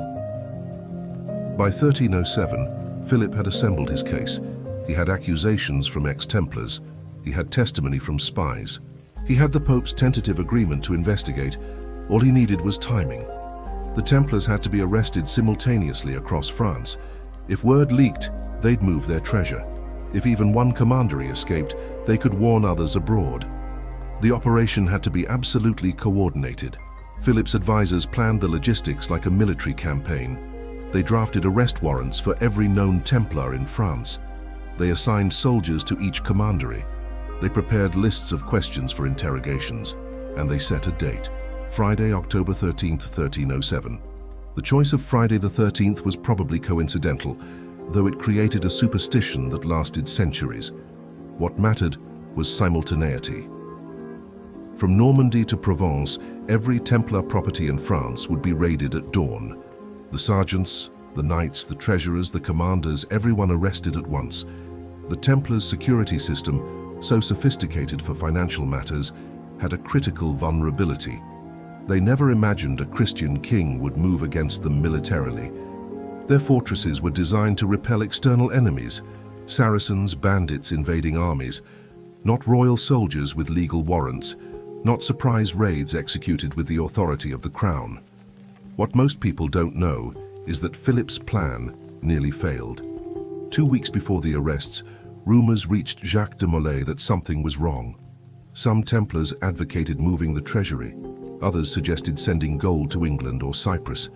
By 1307, Philip had assembled his case. He had accusations from ex-Templars. He had testimony from spies. He had the Pope's tentative agreement to investigate. All he needed was timing. The Templars had to be arrested simultaneously across France. If word leaked, they'd move their treasure. If even one commandery escaped, they could warn others abroad. The operation had to be absolutely coordinated. Philip's advisors planned the logistics like a military campaign. They drafted arrest warrants for every known Templar in France. They assigned soldiers to each commandery. They prepared lists of questions for interrogations, and they set a date. Friday, October 13th, 1307. The choice of Friday the 13th was probably coincidental, though it created a superstition that lasted centuries. What mattered was simultaneity. From Normandy to Provence, every Templar property in France would be raided at dawn. The sergeants, the knights, the treasurers, the commanders, everyone arrested at once. The Templars' security system, so sophisticated for financial matters, had a critical vulnerability. They never imagined a Christian king would move against them militarily. Their fortresses were designed to repel external enemies, Saracens, bandits invading armies, not royal soldiers with legal warrants, not surprise raids executed with the authority of the crown. What most people don't know is that Philip's plan nearly failed. 2 weeks before the arrests, rumors reached Jacques de Molay that something was wrong. Some Templars advocated moving the treasury. Others suggested sending gold to England or Cyprus.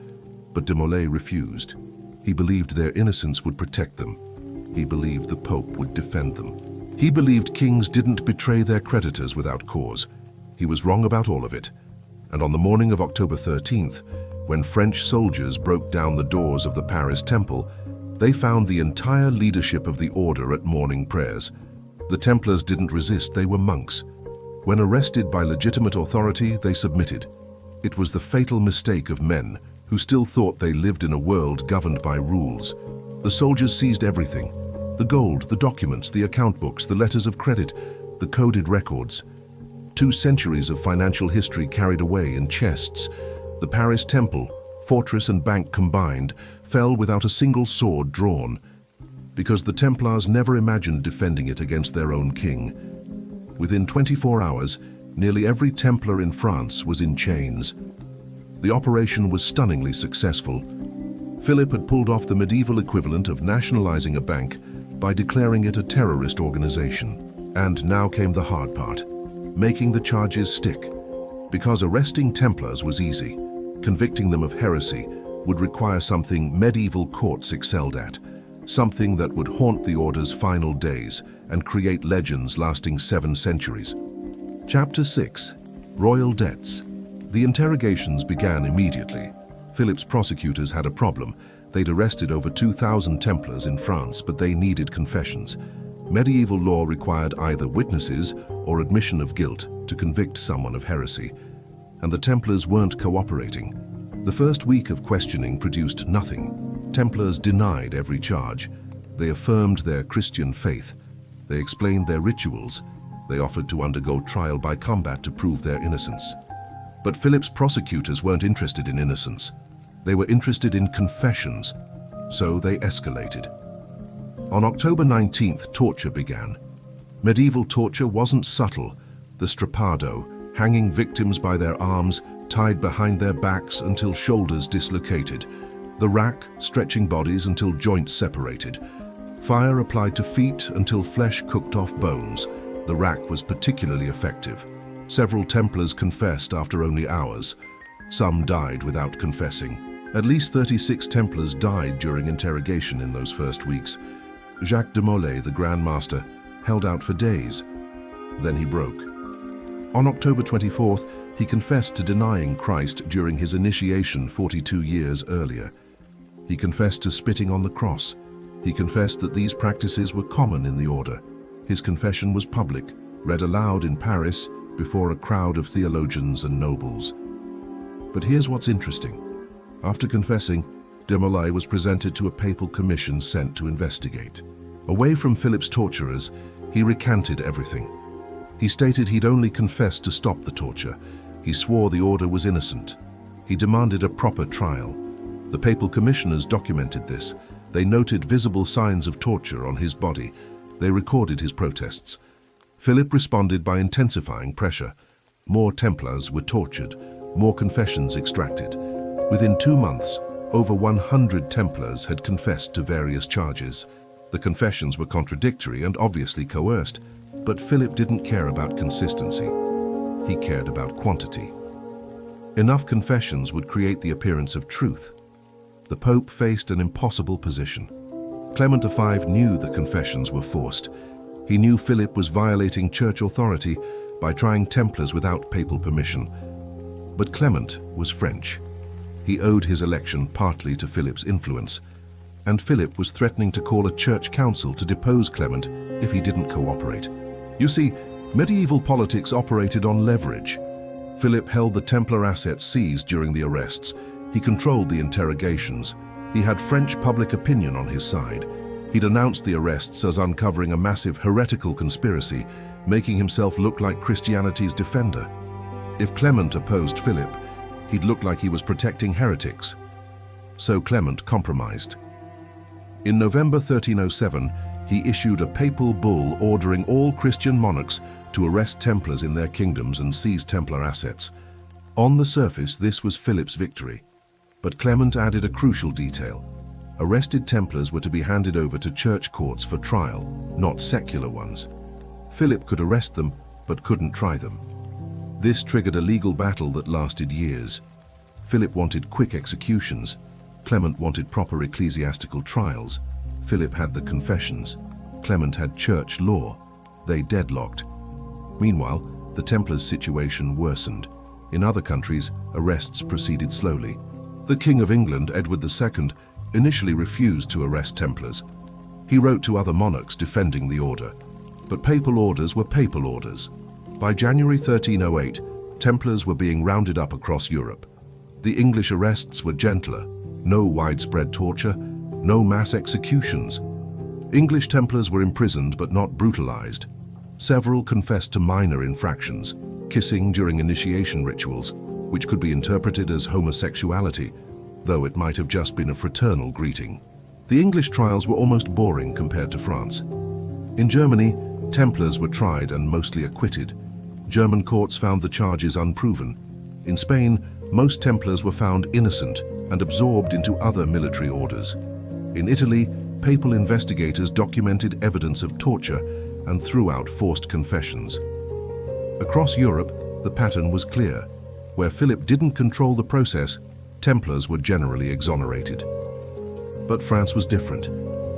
But de Molay refused. He believed their innocence would protect them. He believed the Pope would defend them. He believed kings didn't betray their creditors without cause. He was wrong about all of it. And on the morning of October 13th, when French soldiers broke down the doors of the Paris Temple, they found the entire leadership of the order at morning prayers. The Templars didn't resist, they were monks. When arrested by legitimate authority, they submitted. It was the fatal mistake of men who still thought they lived in a world governed by rules. The soldiers seized everything: the gold, the documents, the account books, the letters of credit. the coded records. 2 centuries of financial history carried away in chests. The Paris Temple, fortress and bank combined, fell without a single sword drawn, because the Templars never imagined defending it against their own king. Within 24 hours, nearly every Templar in France was in chains. The operation was stunningly successful. Philip had pulled off the medieval equivalent of nationalizing a bank by declaring it a terrorist organization. And now came the hard part, making the charges stick. Because arresting Templars was easy, convicting them of heresy would require something medieval courts excelled at, something that would haunt the order's final days and create legends lasting 7 centuries. Chapter 6. Royal Debts. The interrogations began immediately. Philip's prosecutors had a problem. They'd arrested over 2,000 Templars in France, but they needed confessions. Medieval law required either witnesses or admission of guilt to convict someone of heresy, and the Templars weren't cooperating. The first week of questioning produced nothing. Templars denied every charge. They affirmed their Christian faith. They explained their rituals. They offered to undergo trial by combat to prove their innocence. But Philip's prosecutors weren't interested in innocence. They were interested in confessions, so they escalated. On October 19th, torture began. Medieval torture wasn't subtle. The strappado, hanging victims by their arms, tied behind their backs until shoulders dislocated. The rack, stretching bodies until joints separated. Fire applied to feet until flesh cooked off bones. The rack was particularly effective. Several Templars confessed after only hours. Some died without confessing. At least 36 Templars died during interrogation in those first weeks. Jacques de Molay, the Grand Master, held out for days. Then he broke. On October 24th, he confessed to denying Christ during his initiation 42 years earlier. He confessed to spitting on the cross. He confessed that these practices were common in the order. His confession was public, read aloud in Paris before a crowd of theologians and nobles. But here's what's interesting. After confessing, de Molay was presented to a papal commission sent to investigate. Away from Philip's torturers, he recanted everything. He stated he'd only confessed to stop the torture. He swore the order was innocent. He demanded a proper trial. The papal commissioners documented this. They noted visible signs of torture on his body. They recorded his protests. Philip responded by intensifying pressure. More Templars were tortured, more confessions extracted. Within 2 months, over 100 Templars had confessed to various charges. The confessions were contradictory and obviously coerced, but Philip didn't care about consistency. He cared about quantity. Enough confessions would create the appearance of truth. The Pope faced an impossible position. Clement V knew the confessions were forced. He knew Philip was violating church authority by trying Templars without papal permission. But Clement was French. He owed his election partly to Philip's influence, and Philip was threatening to call a church council to depose Clement if he didn't cooperate. You see, medieval politics operated on leverage. Philip held the Templar assets seized during the arrests. He controlled the interrogations. He had French public opinion on his side. He'd announced the arrests as uncovering a massive heretical conspiracy, making himself look like Christianity's defender. If Clement opposed Philip, he'd look like he was protecting heretics. So Clement compromised. In November 1307, he issued a papal bull ordering all Christian monarchs to arrest Templars in their kingdoms and seize Templar assets. On the surface, this was Philip's victory. But Clement added a crucial detail. Arrested Templars were to be handed over to church courts for trial, not secular ones. Philip could arrest them, but couldn't try them. This triggered a legal battle that lasted years. Philip wanted quick executions. Clement wanted proper ecclesiastical trials. Philip had the confessions. Clement had church law. They deadlocked. Meanwhile, the Templars' situation worsened. In other countries, arrests proceeded slowly. The King of England, Edward II, initially refused to arrest Templars. He wrote to other monarchs defending the order. But papal orders were papal orders. By January 1308, Templars were being rounded up across Europe. The English arrests were gentler. No widespread torture, no mass executions. English Templars were imprisoned but not brutalized. Several confessed to minor infractions, kissing during initiation rituals, which could be interpreted as homosexuality, though it might have just been a fraternal greeting. The English trials were almost boring compared to France. In Germany, Templars were tried and mostly acquitted. German courts found the charges unproven. In Spain, most Templars were found innocent and absorbed into other military orders. In Italy, papal investigators documented evidence of torture and threw out forced confessions. Across Europe, the pattern was clear. Where Philip didn't control the process, Templars were generally exonerated. But France was different.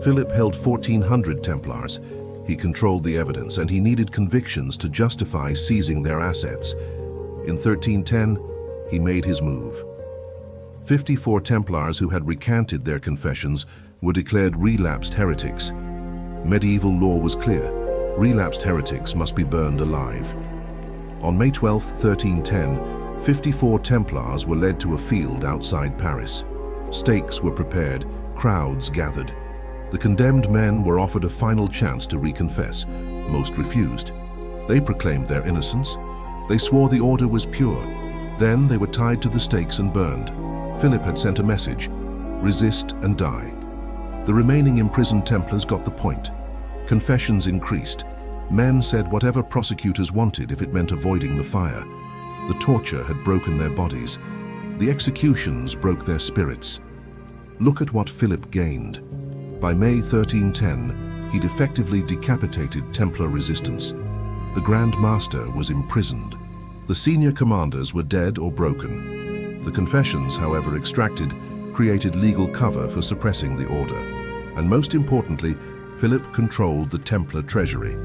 Philip held 1,400 Templars. He controlled the evidence, and he needed convictions to justify seizing their assets. In 1310, he made his move. 54 Templars who had recanted their confessions were declared relapsed heretics. Medieval law was clear. Relapsed heretics must be burned alive. On May 12, 1310, 54 Templars were led to a field outside Paris. Stakes were prepared, crowds gathered. The condemned men were offered a final chance to reconfess. Most refused. They proclaimed their innocence. They swore the order was pure. Then they were tied to the stakes and burned. Philip had sent a message: resist and die. The remaining imprisoned Templars got the point. Confessions increased. Men said whatever prosecutors wanted if it meant avoiding the fire. The torture had broken their bodies. The executions broke their spirits. Look at what Philip gained. By May 1310, he'd effectively decapitated Templar resistance. The Grand Master was imprisoned. The senior commanders were dead or broken. The confessions, however extracted, created legal cover for suppressing the order. And most importantly, Philip controlled the Templar treasury.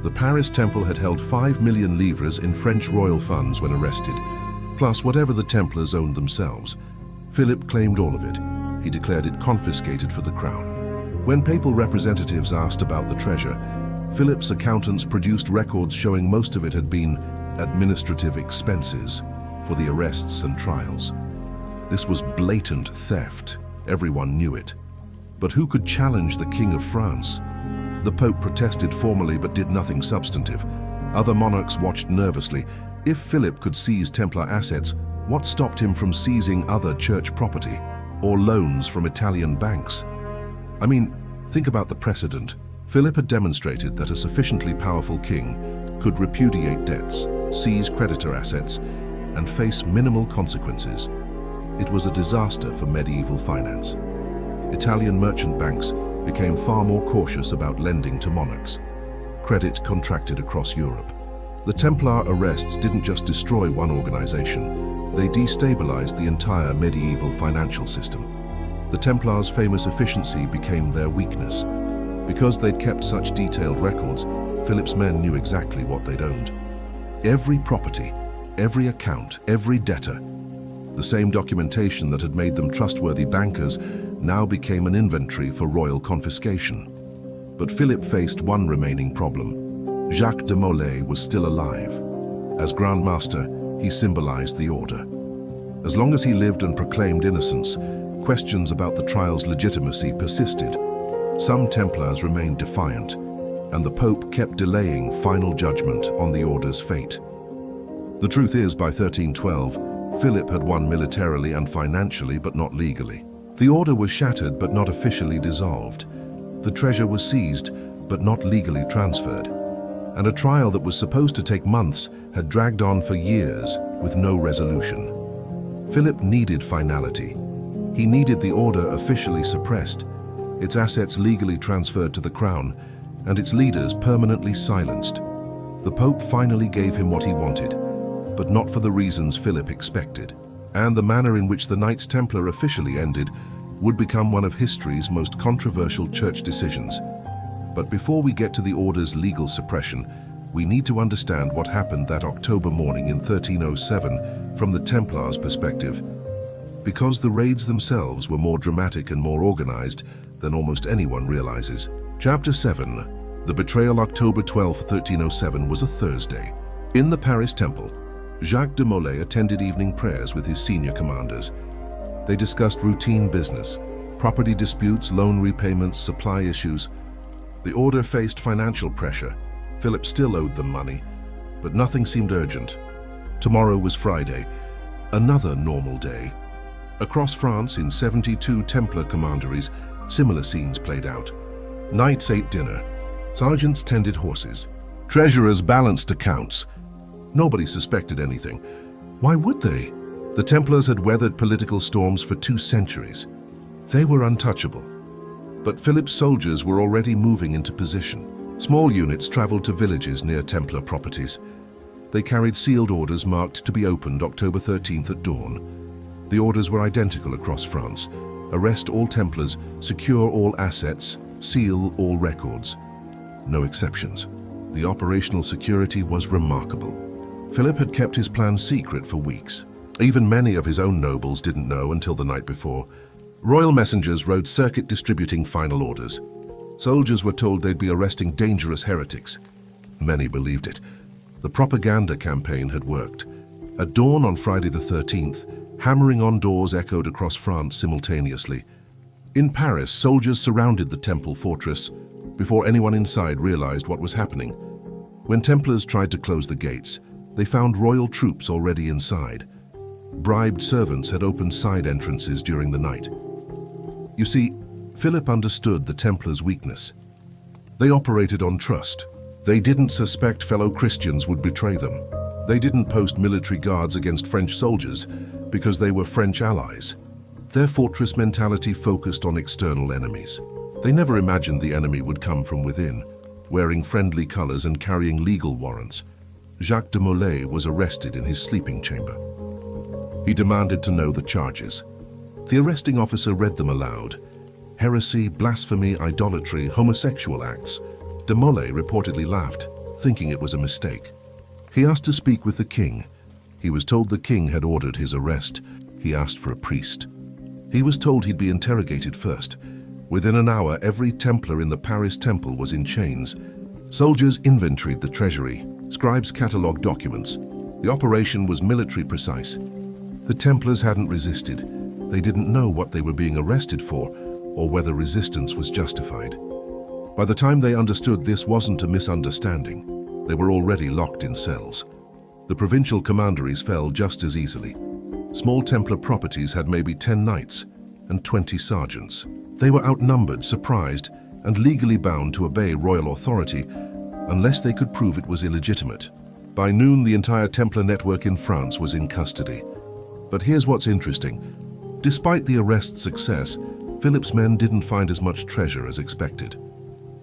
The Paris Temple had held 5 million livres in French royal funds when arrested, plus whatever the Templars owned themselves. Philip claimed all of it. He declared it confiscated for the crown. When papal representatives asked about the treasure, Philip's accountants produced records showing most of it had been administrative expenses for the arrests and trials. This was blatant theft. Everyone knew it. But who could challenge the King of France? The Pope protested formally but did nothing substantive. Other monarchs watched nervously. If Philip could seize Templar assets, what stopped him from seizing other church property or loans from Italian banks? I mean, think about the precedent. Philip had demonstrated that a sufficiently powerful king could repudiate debts, seize creditor assets, and face minimal consequences. It was a disaster for medieval finance. Italian merchant banks became far more cautious about lending to monarchs. Credit contracted across Europe. The Templar arrests didn't just destroy one organization, they destabilized the entire medieval financial system. The Templars' famous efficiency became their weakness. Because they'd kept such detailed records, Philip's men knew exactly what they'd owned. Every property, every account, every debtor. The same documentation that had made them trustworthy bankers now became an inventory for royal confiscation. But Philip faced one remaining problem. Jacques de Molay was still alive. As Grand Master, he symbolized the order. As long as he lived and proclaimed innocence, questions about the trial's legitimacy persisted. Some Templars remained defiant, and the Pope kept delaying final judgment on the order's fate. The truth is, by 1312, Philip had won militarily and financially, but not legally. The order was shattered, but not officially dissolved. The treasure was seized, but not legally transferred. And a trial that was supposed to take months had dragged on for years with no resolution. Philip needed finality. He needed the order officially suppressed, its assets legally transferred to the crown, and its leaders permanently silenced. The Pope finally gave him what he wanted, but not for the reasons Philip expected. And the manner in which the Knights Templar officially ended would become one of history's most controversial church decisions. But before we get to the order's legal suppression, we need to understand what happened that October morning in 1307 from the Templars' perspective, because the raids themselves were more dramatic and more organized than almost anyone realizes. Chapter 7. The betrayal. October 12, 1307 was a Thursday. In the Paris Temple, Jacques de Molay attended evening prayers with his senior commanders. They discussed routine business, property disputes, loan repayments, supply issues. The order faced financial pressure. Philip still owed them money, but nothing seemed urgent. Tomorrow was Friday, another normal day. Across France, in 72 Templar commanderies, similar scenes played out. Knights ate dinner. Sergeants tended horses. Treasurers balanced accounts. Nobody suspected anything. Why would they? The Templars had weathered political storms for 2 centuries. They were untouchable. But Philip's soldiers were already moving into position. Small units traveled to villages near Templar properties. They carried sealed orders marked to be opened October 13th at dawn. The orders were identical across France. Arrest all Templars, secure all assets, seal all records. No exceptions. The operational security was remarkable. Philip had kept his plan secret for weeks. Even many of his own nobles didn't know until the night before. Royal messengers rode circuit distributing final orders. Soldiers were told they'd be arresting dangerous heretics. Many believed it. The propaganda campaign had worked. At dawn on Friday the 13th, hammering on doors echoed across France simultaneously. In Paris, soldiers surrounded the Temple fortress before anyone inside realized what was happening. When Templars tried to close the gates, they found royal troops already inside. Bribed servants had opened side entrances during the night. You see, Philip understood the Templars' weakness. They operated on trust. They didn't suspect fellow Christians would betray them. They didn't post military guards against French soldiers because they were French allies. Their fortress mentality focused on external enemies. They never imagined the enemy would come from within, wearing friendly colors and carrying legal warrants. Jacques de Molay was arrested in his sleeping chamber. He demanded to know the charges. The arresting officer read them aloud. Heresy, blasphemy, idolatry, homosexual acts. De Molay reportedly laughed, thinking it was a mistake. He asked to speak with the king. He was told the king had ordered his arrest. He asked for a priest. He was told he'd be interrogated first. Within an hour, every Templar in the Paris Temple was in chains. Soldiers inventoried the treasury. Scribes catalogued documents. The operation was military precise. The Templars hadn't resisted. They didn't know what they were being arrested for or whether resistance was justified. By the time they understood this wasn't a misunderstanding, they were already locked in cells. The provincial commanderies fell just as easily. Small Templar properties had maybe 10 knights and 20 sergeants. They were outnumbered, surprised, and legally bound to obey royal authority unless they could prove it was illegitimate. By noon, the entire Templar network in France was in custody. But here's what's interesting. Despite the arrest's success, Philip's men didn't find as much treasure as expected.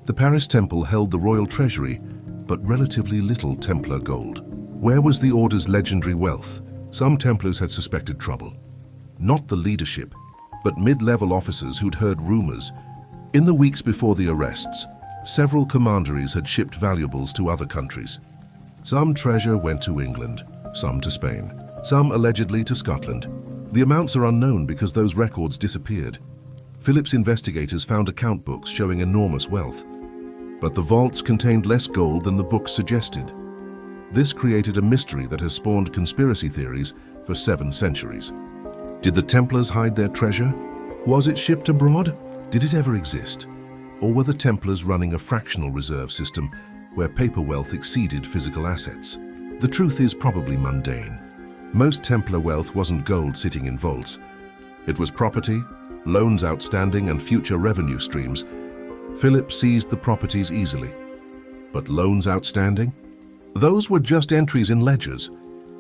The Paris Temple held the royal treasury, but relatively little Templar gold. Where was the order's legendary wealth? Some Templars had suspected trouble. Not the leadership, but mid-level officers who'd heard rumors. In the weeks before the arrests, several commanderies had shipped valuables to other countries. Some treasure went to England, some to Spain, some allegedly to Scotland. The amounts are unknown because those records disappeared. Philip's investigators found account books showing enormous wealth, but the vaults contained less gold than the books suggested. This created a mystery that has spawned conspiracy theories for 7 centuries. Did the Templars hide their treasure? Was it shipped abroad? Did it ever exist? Or were the Templars running a fractional reserve system where paper wealth exceeded physical assets? The truth is probably mundane. Most Templar wealth wasn't gold sitting in vaults. It was property, loans outstanding, and future revenue streams. Philip seized the properties easily. But loans outstanding? Those were just entries in ledgers.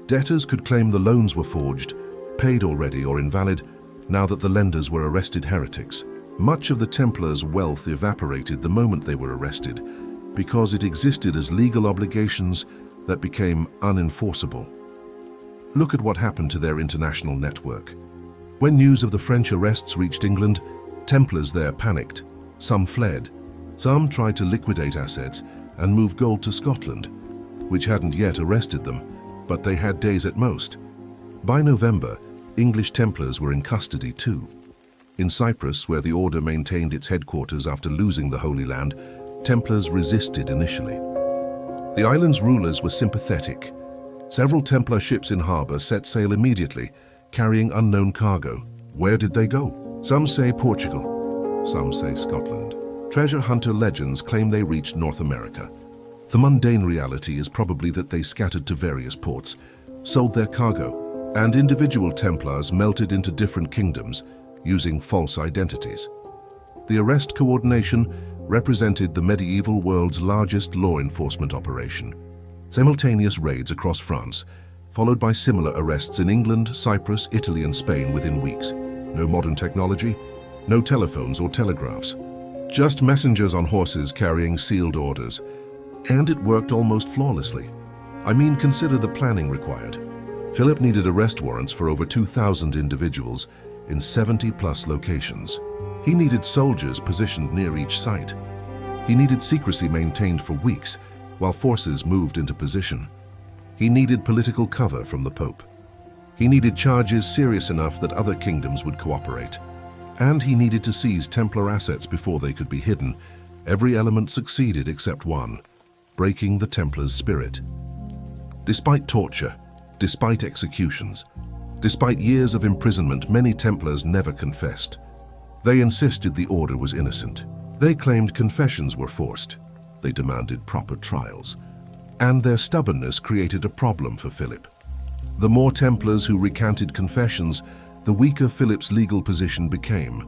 Debtors could claim the loans were forged, paid already or invalid, now that the lenders were arrested heretics. Much of the Templars' wealth evaporated the moment they were arrested, because it existed as legal obligations that became unenforceable. Look at what happened to their international network. When news of the French arrests reached England, Templars there panicked. Some fled. Some tried to liquidate assets and move gold to Scotland, which hadn't yet arrested them, but they had days at most. By November, English Templars were in custody too. In Cyprus, where the order maintained its headquarters after losing the Holy Land, Templars resisted initially. The island's rulers were sympathetic. Several Templar ships in harbor set sail immediately, carrying unknown cargo. Where did they go? Some say Portugal, some say Scotland. Treasure hunter legends claim they reached North America. The mundane reality is probably that they scattered to various ports, sold their cargo, and individual Templars melted into different kingdoms using false identities. The arrest coordination represented the medieval world's largest law enforcement operation. Simultaneous raids across France, followed by similar arrests in England, Cyprus, Italy, and Spain within weeks. No modern technology, no telephones or telegraphs. Just messengers on horses carrying sealed orders. And it worked almost flawlessly. I mean, consider the planning required. Philip needed arrest warrants for over 2,000 individuals in 70+ locations. He needed soldiers positioned near each site. He needed secrecy maintained for weeks while forces moved into position. He needed political cover from the Pope. He needed charges serious enough that other kingdoms would cooperate. And he needed to seize Templar assets before they could be hidden. Every element succeeded except one: breaking the Templars' spirit. Despite torture, despite executions, despite years of imprisonment, many Templars never confessed. They insisted the order was innocent. They claimed confessions were forced. They demanded proper trials. And their stubbornness created a problem for Philip. The more Templars who recanted confessions, the weaker Philip's legal position became.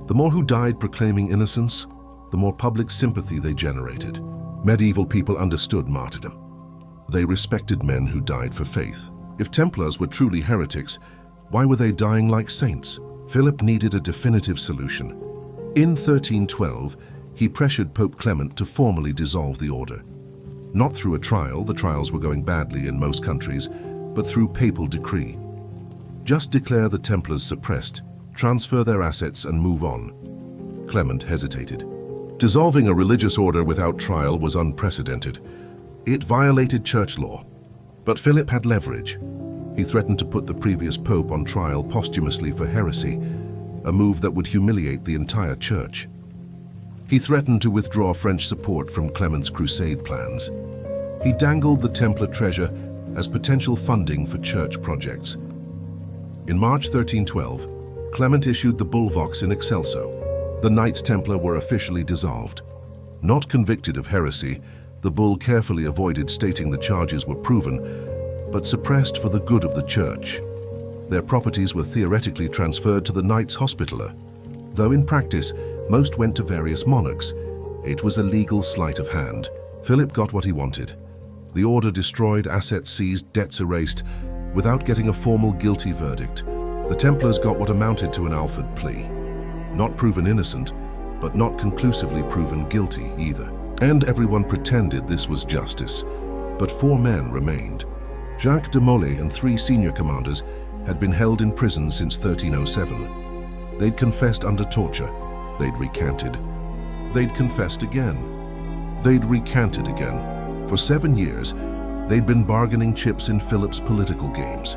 The more who died proclaiming innocence, the more public sympathy they generated. Medieval people understood martyrdom. They respected men who died for faith. If Templars were truly heretics, why were they dying like saints? Philip needed a definitive solution. In 1312, he pressured Pope Clement to formally dissolve the order. Not through a trial, the trials were going badly in most countries, but through papal decree. Just declare the Templars suppressed, transfer their assets and move on. Clement hesitated. Dissolving a religious order without trial was unprecedented. It violated church law. But Philip had leverage. He threatened to put the previous pope on trial posthumously for heresy, a move that would humiliate the entire church. He threatened to withdraw French support from Clement's crusade plans. He dangled the Templar treasure as potential funding for church projects. In March 1312, Clement issued the bull Vox in excelso. The Knights Templar were officially dissolved. Not convicted of heresy, the bull carefully avoided stating the charges were proven, but suppressed for the good of the church. Their properties were theoretically transferred to the Knights Hospitaller, though in practice, most went to various monarchs. It was a legal sleight of hand. Philip got what he wanted. The order destroyed, assets seized, debts erased, without getting a formal guilty verdict. The Templars got what amounted to an Alford plea. Not proven innocent, but not conclusively proven guilty either. And everyone pretended this was justice. But 4 men remained. Jacques de Molay and 3 senior commanders had been held in prison since 1307. They'd confessed under torture. They'd recanted. They'd confessed again. They'd recanted again. For 7 years, they'd been bargaining chips in Philip's political games.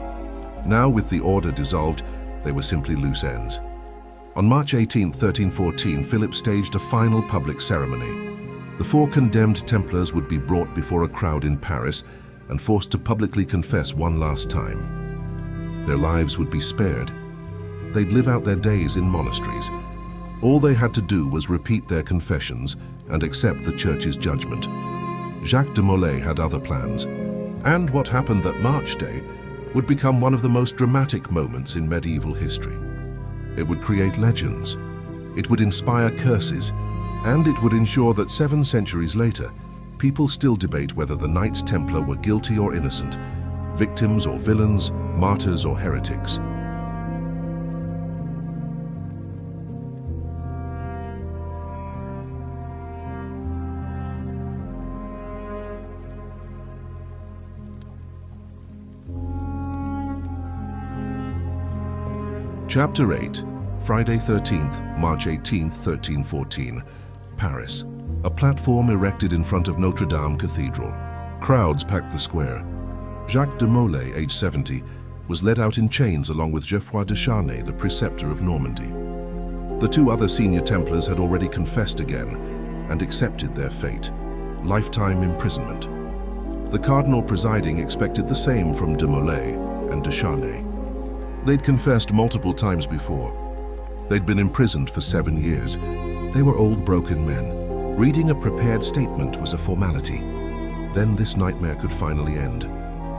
Now, with the order dissolved, they were simply loose ends. On March 18, 1314, Philip staged a final public ceremony. The 4 condemned Templars would be brought before a crowd in Paris and forced to publicly confess one last time. Their lives would be spared. They'd live out their days in monasteries. All they had to do was repeat their confessions and accept the church's judgment. Jacques de Molay had other plans, and what happened that March day would become one of the most dramatic moments in medieval history. It would create legends, it would inspire curses, and it would ensure that 7 centuries later, people still debate whether the Knights Templar were guilty or innocent, victims or villains, martyrs or heretics. Chapter 8, Friday 13th, March 18th, 1314, Paris. A platform erected in front of Notre Dame Cathedral. Crowds packed the square. Jacques de Molay, age 70, was led out in chains along with Geoffroy de Charnay, the preceptor of Normandy. The 2 other senior Templars had already confessed again and accepted their fate, lifetime imprisonment. The cardinal presiding expected the same from de Molay and de Charnay. They'd confessed multiple times before. They'd been imprisoned for 7 years. They were old, broken men. Reading a prepared statement was a formality. Then this nightmare could finally end.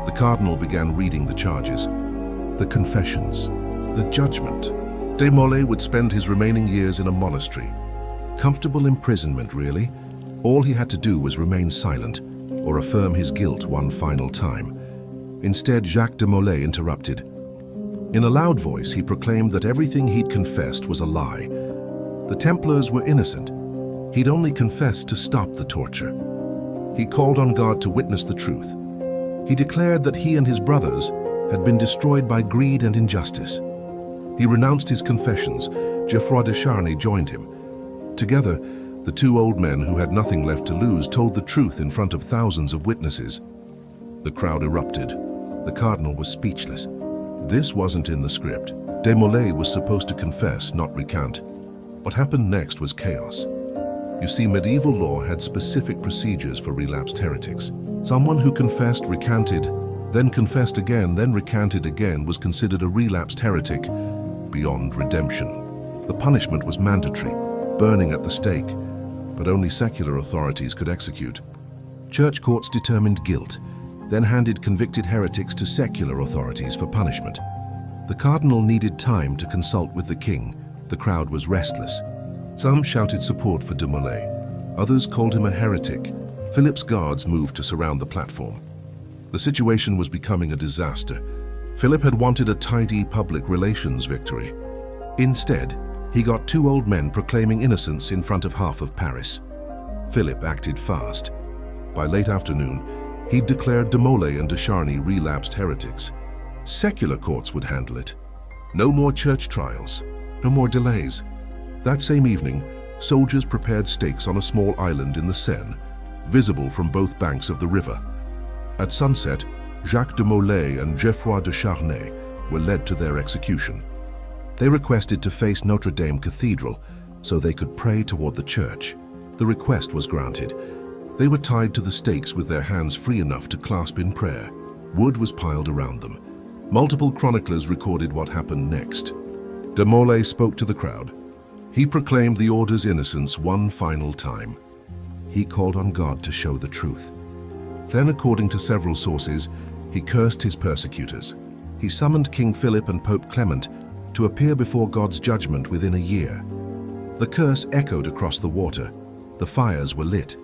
The cardinal began reading the charges, the confessions, the judgment. De Molay would spend his remaining years in a monastery. Comfortable imprisonment, really. All he had to do was remain silent or affirm his guilt one final time. Instead, Jacques de Molay interrupted. In a loud voice, he proclaimed that everything he'd confessed was a lie. The Templars were innocent. He'd only confessed to stop the torture. He called on God to witness the truth. He declared that he and his brothers had been destroyed by greed and injustice. He renounced his confessions. Geoffroy de Charny joined him. Together, the two old men who had nothing left to lose told the truth in front of thousands of witnesses. The crowd erupted. The cardinal was speechless. This wasn't in the script. De Molay was supposed to confess, not recant. What happened next was chaos. You see, medieval law had specific procedures for relapsed heretics. Someone who confessed, recanted, then confessed again, then recanted again was considered a relapsed heretic beyond redemption. The punishment was mandatory, burning at the stake, but only secular authorities could execute. Church courts determined guilt, then handed convicted heretics to secular authorities for punishment. The cardinal needed time to consult with the king. The crowd was restless. Some shouted support for de Molay. Others called him a heretic. Philip's guards moved to surround the platform. The situation was becoming a disaster. Philip had wanted a tidy public relations victory. Instead, he got two old men proclaiming innocence in front of half of Paris. Philip acted fast. By late afternoon, he declared de Molay and de Charny relapsed heretics. Secular courts would handle it. No more church trials, no more delays. That same evening, soldiers prepared stakes on a small island in the Seine, visible from both banks of the river. At sunset, Jacques de Molay and Geoffroy de Charny were led to their execution. They requested to face Notre Dame Cathedral so they could pray toward the church. The request was granted. They were tied to the stakes with their hands free enough to clasp in prayer. Wood was piled around them. Multiple chroniclers recorded what happened next. De Molay spoke to the crowd. He proclaimed the order's innocence one final time. He called on God to show the truth. Then, according to several sources, he cursed his persecutors. He summoned King Philip and Pope Clement to appear before God's judgment within a year. The curse echoed across the water. The fires were lit.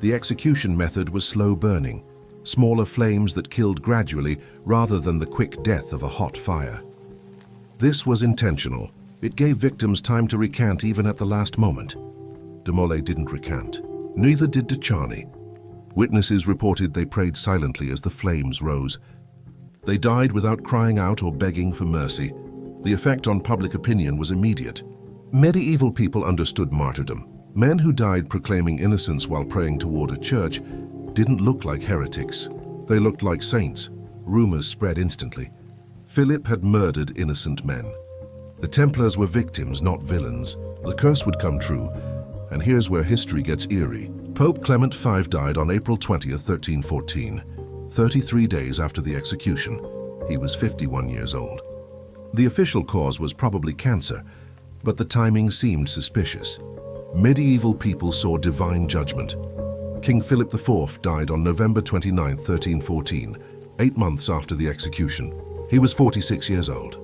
The execution method was slow burning, smaller flames that killed gradually rather than the quick death of a hot fire. This was intentional. It gave victims time to recant even at the last moment. De Molay didn't recant. Neither did de Charny. Witnesses reported they prayed silently as the flames rose. They died without crying out or begging for mercy. The effect on public opinion was immediate. Medieval people understood martyrdom. Men who died proclaiming innocence while praying toward a church didn't look like heretics. They looked like saints. Rumors spread instantly. Philip had murdered innocent men. The Templars were victims, not villains. The curse would come true, and here's where history gets eerie. Pope Clement V died on April 20th, 1314, 33 days after the execution. He was 51 years old. The official cause was probably cancer, but the timing seemed suspicious. Medieval people saw divine judgment. King Philip IV died on November 29, 1314, 8 months after the execution. He was 46 years old.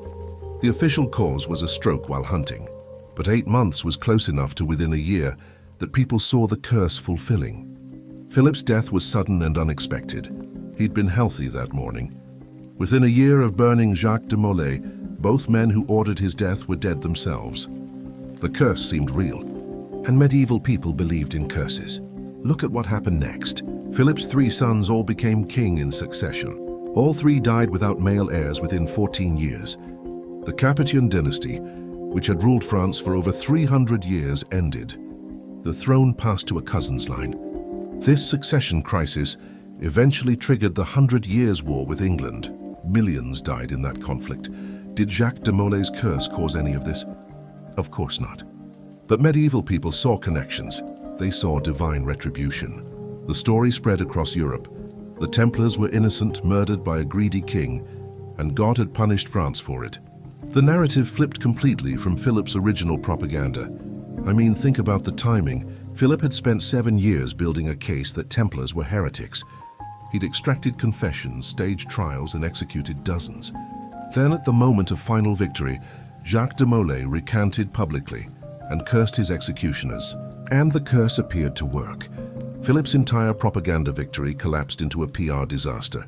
The official cause was a stroke while hunting, but 8 months was close enough to within a year that people saw the curse fulfilling. Philip's death was sudden and unexpected. He'd been healthy that morning. Within a year of burning Jacques de Molay, both men who ordered his death were dead themselves. The curse seemed real, and medieval people believed in curses. Look at what happened next. Philip's 3 sons all became king in succession. All 3 died without male heirs within 14 years. The Capetian dynasty, which had ruled France for over 300 years, ended. The throne passed to a cousin's line. This succession crisis eventually triggered the 100 Years' War with England. Millions died in that conflict. Did Jacques de Molay's curse cause any of this? Of course not. But medieval people saw connections. They saw divine retribution. The story spread across Europe. The Templars were innocent, murdered by a greedy king, and God had punished France for it. The narrative flipped completely from Philip's original propaganda. I mean, think about the timing. Philip had spent 7 years building a case that Templars were heretics. He'd extracted confessions, staged trials, and executed dozens. Then, at the moment of final victory, Jacques de Molay recanted publicly and cursed his executioners. And the curse appeared to work. Philip's entire propaganda victory collapsed into a PR disaster.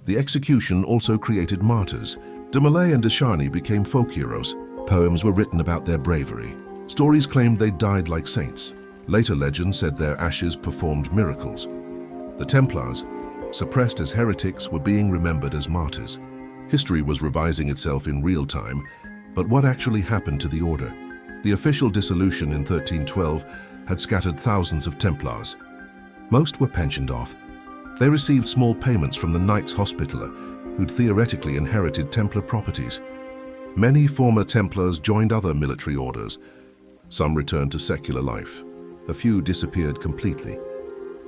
The execution also created martyrs. De Molay and de Charny became folk heroes. Poems were written about their bravery. Stories claimed they died like saints. Later legends said their ashes performed miracles. The Templars, suppressed as heretics, were being remembered as martyrs. History was revising itself in real time, but what actually happened to the order? The official dissolution in 1312 had scattered thousands of Templars. Most were pensioned off. They received small payments from the Knights Hospitaller, who'd theoretically inherited Templar properties. Many former Templars joined other military orders. Some returned to secular life. A few disappeared completely.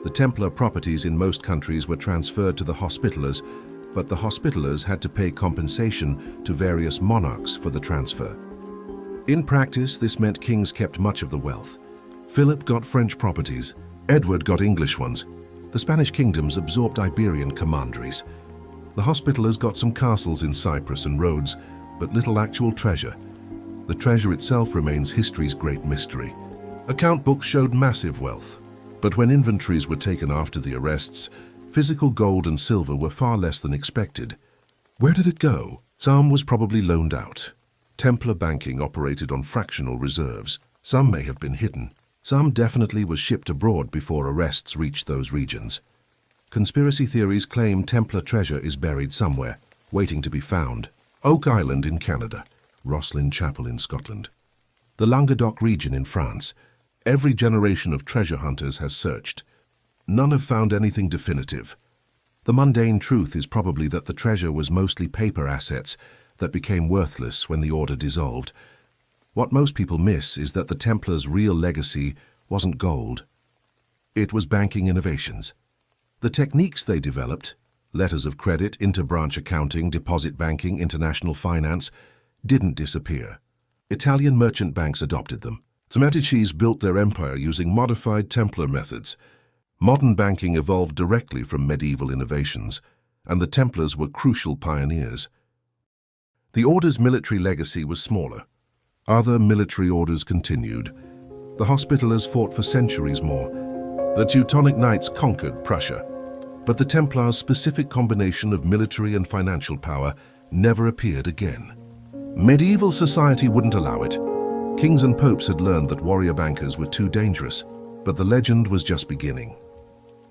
The Templar properties in most countries were transferred to the Hospitallers, but the Hospitallers had to pay compensation to various monarchs for the transfer. In practice, this meant kings kept much of the wealth. Philip got French properties. Edward got English ones. The Spanish kingdoms absorbed Iberian commanderies. The Hospitallers got some castles in Cyprus and Rhodes, but little actual treasure. The treasure itself remains history's great mystery. Account books showed massive wealth, but when inventories were taken after the arrests, physical gold and silver were far less than expected. Where did it go? Some was probably loaned out. Templar banking operated on fractional reserves. Some may have been hidden. Some definitely was shipped abroad before arrests reached those regions. Conspiracy theories claim Templar treasure is buried somewhere, waiting to be found. Oak Island in Canada, Rosslyn Chapel in Scotland. The Languedoc region in France. Every generation of treasure hunters has searched. None have found anything definitive. The mundane truth is probably that the treasure was mostly paper assets that became worthless when the order dissolved. What most people miss is that the Templars' real legacy wasn't gold. It was banking innovations. The techniques they developed, letters of credit, interbranch accounting, deposit banking, international finance, didn't disappear. Italian merchant banks adopted them. The Medicis built their empire using modified Templar methods. Modern banking evolved directly from medieval innovations, and the Templars were crucial pioneers. The order's military legacy was smaller. Other military orders continued. The Hospitallers fought for centuries more. The Teutonic Knights conquered Prussia. But the Templars' specific combination of military and financial power never appeared again. Medieval society wouldn't allow it. Kings and popes had learned that warrior bankers were too dangerous, but the legend was just beginning.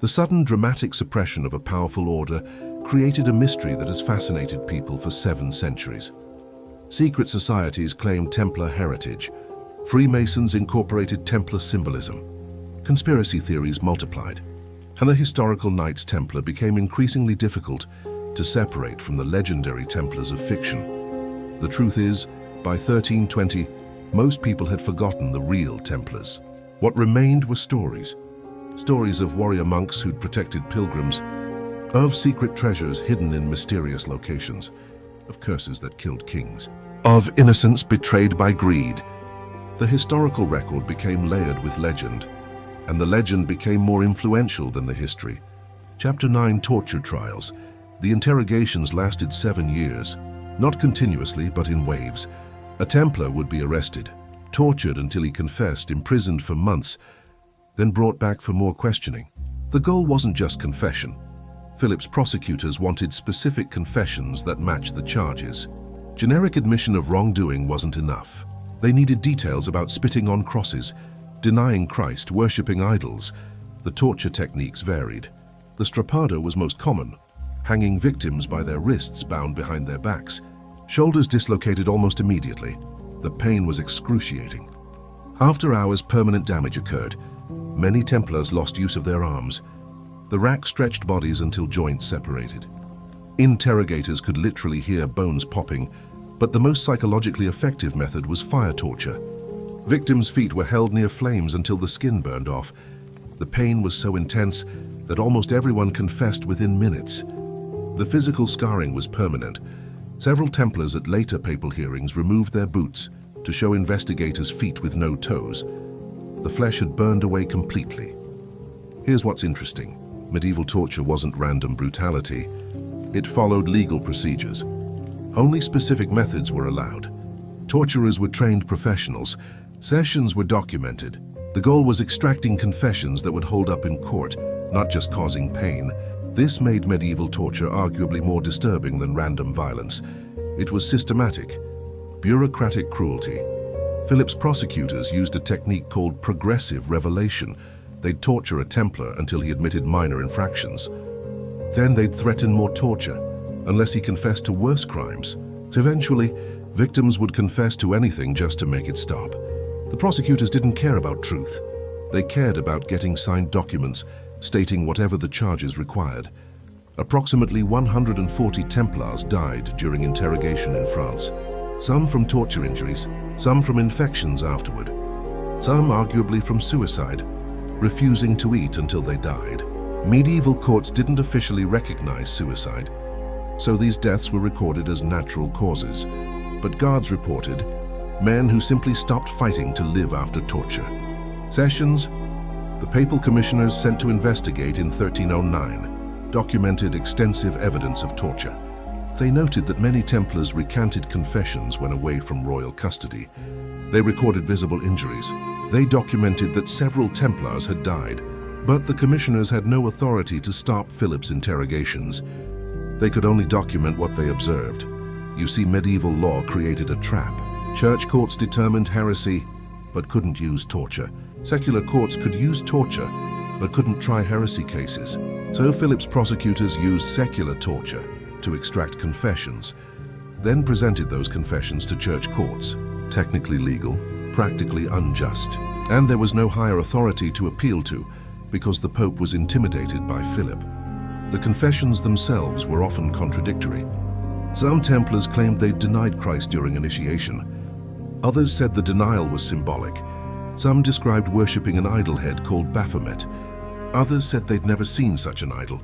The sudden dramatic suppression of a powerful order created a mystery that has fascinated people for 7 centuries. Secret societies claimed Templar heritage. Freemasons incorporated Templar symbolism. Conspiracy theories multiplied, and the historical Knights Templar became increasingly difficult to separate from the legendary Templars of fiction. The truth is, by 1320, most people had forgotten the real Templars. What remained were stories. Stories of warrior monks who'd protected pilgrims, of secret treasures hidden in mysterious locations, of curses that killed kings, of innocence betrayed by greed. The historical record became layered with legend, and the legend became more influential than the history. Chapter 9, Torture Trials. The interrogations lasted 7 years, not continuously but in waves. A Templar would be arrested, tortured until he confessed, imprisoned for months, then brought back for more questioning. The goal wasn't just confession. Philip's prosecutors wanted specific confessions that matched the charges. Generic admission of wrongdoing wasn't enough. They needed details about spitting on crosses, denying Christ, worshipping idols. The torture techniques varied. The strappado was most common, hanging victims by their wrists bound behind their backs. Shoulders dislocated almost immediately. The pain was excruciating. After hours, permanent damage occurred. Many Templars lost use of their arms. The rack stretched bodies until joints separated. Interrogators could literally hear bones popping, but the most psychologically effective method was fire torture. Victims' feet were held near flames until the skin burned off. The pain was so intense that almost everyone confessed within minutes. The physical scarring was permanent. Several Templars at later papal hearings removed their boots to show investigators feet with no toes. the flesh had burned away completely. Here's what's interesting. Medieval torture wasn't random brutality. It followed legal procedures. Only specific methods were allowed. Torturers were trained professionals. Sessions were documented. The goal was extracting confessions that would hold up in court, not just causing pain. This made medieval torture arguably more disturbing than random violence. It was systematic, bureaucratic cruelty. Philip's prosecutors used a technique called progressive revelation. They'd torture a Templar until he admitted minor infractions. Then they'd threaten more torture, unless he confessed to worse crimes. Eventually, victims would confess to anything just to make it stop. The prosecutors didn't care about truth. They cared about getting signed documents stating whatever the charges required. Approximately 140 Templars died during interrogation in France. Some from torture injuries, some from infections afterward, some arguably from suicide, refusing to eat until they died. Medieval courts didn't officially recognize suicide, so these deaths were recorded as natural causes. But guards reported men who simply stopped fighting to live after torture. Sessions, the papal commissioners sent to investigate in 1309, documented extensive evidence of torture. They noted that many Templars recanted confessions when away from royal custody. They recorded visible injuries. They documented that several Templars had died, but the commissioners had no authority to stop Philip's interrogations. They could only document what they observed. You see, medieval law created a trap. Church courts determined heresy, but couldn't use torture. Secular courts could use torture, but couldn't try heresy cases. So Philip's prosecutors used secular torture to extract confessions, then presented those confessions to church courts. Technically legal, practically unjust. And there was no higher authority to appeal to, because the Pope was intimidated by Philip. The confessions themselves were often contradictory. Some Templars claimed they'd denied Christ during initiation. Others said the denial was symbolic. Some described worshipping an idol head called Baphomet. Others said they'd never seen such an idol.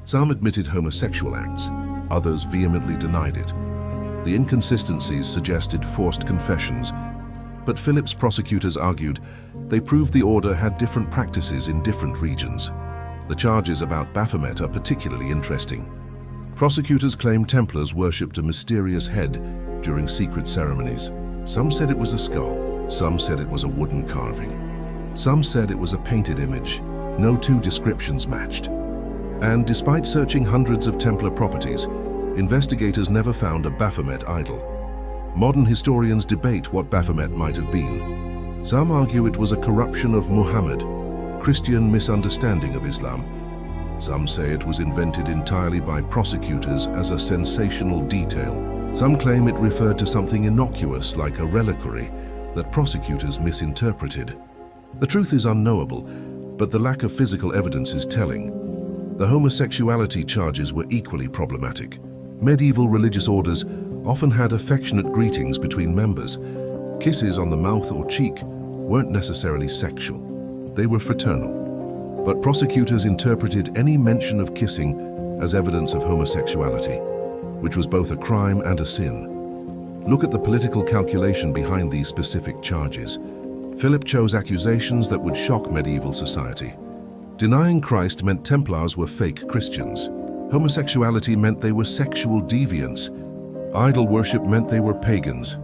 Some admitted homosexual acts. Others vehemently denied it. The inconsistencies suggested forced confessions, but Philip's prosecutors argued they proved the order had different practices in different regions. The charges about Baphomet are particularly interesting. Prosecutors claimed Templars worshipped a mysterious head during secret ceremonies. Some said it was a skull. Some said it was a wooden carving. Some said it was a painted image. No two descriptions matched. And despite searching hundreds of Templar properties, investigators never found a Baphomet idol. Modern historians debate what Baphomet might have been. Some argue it was a corruption of Muhammad, Christian misunderstanding of Islam. Some say it was invented entirely by prosecutors as a sensational detail. Some claim it referred to something innocuous like a reliquary that prosecutors misinterpreted. The truth is unknowable, but the lack of physical evidence is telling. The homosexuality charges were equally problematic. Medieval religious orders often had affectionate greetings between members. Kisses on the mouth or cheek weren't necessarily sexual. They were fraternal. But prosecutors interpreted any mention of kissing as evidence of homosexuality, which was both a crime and a sin. Look at the political calculation behind these specific charges. Philip chose accusations that would shock medieval society. Denying Christ meant Templars were fake Christians. Homosexuality meant they were sexual deviants. Idol worship meant they were pagans.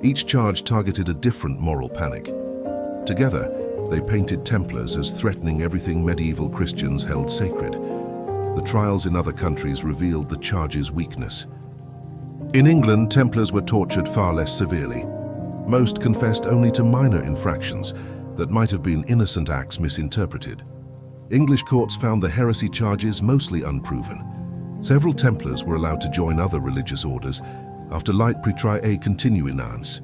Each charge targeted a different moral panic. Together, they painted Templars as threatening everything medieval Christians held sacred. The trials in other countries revealed the charge's weakness. In England, Templars were tortured far less severely. Most confessed only to minor infractions that might have been innocent acts misinterpreted. English courts found the heresy charges mostly unproven. Several Templars were allowed to join other religious orders after light pretriae continuance.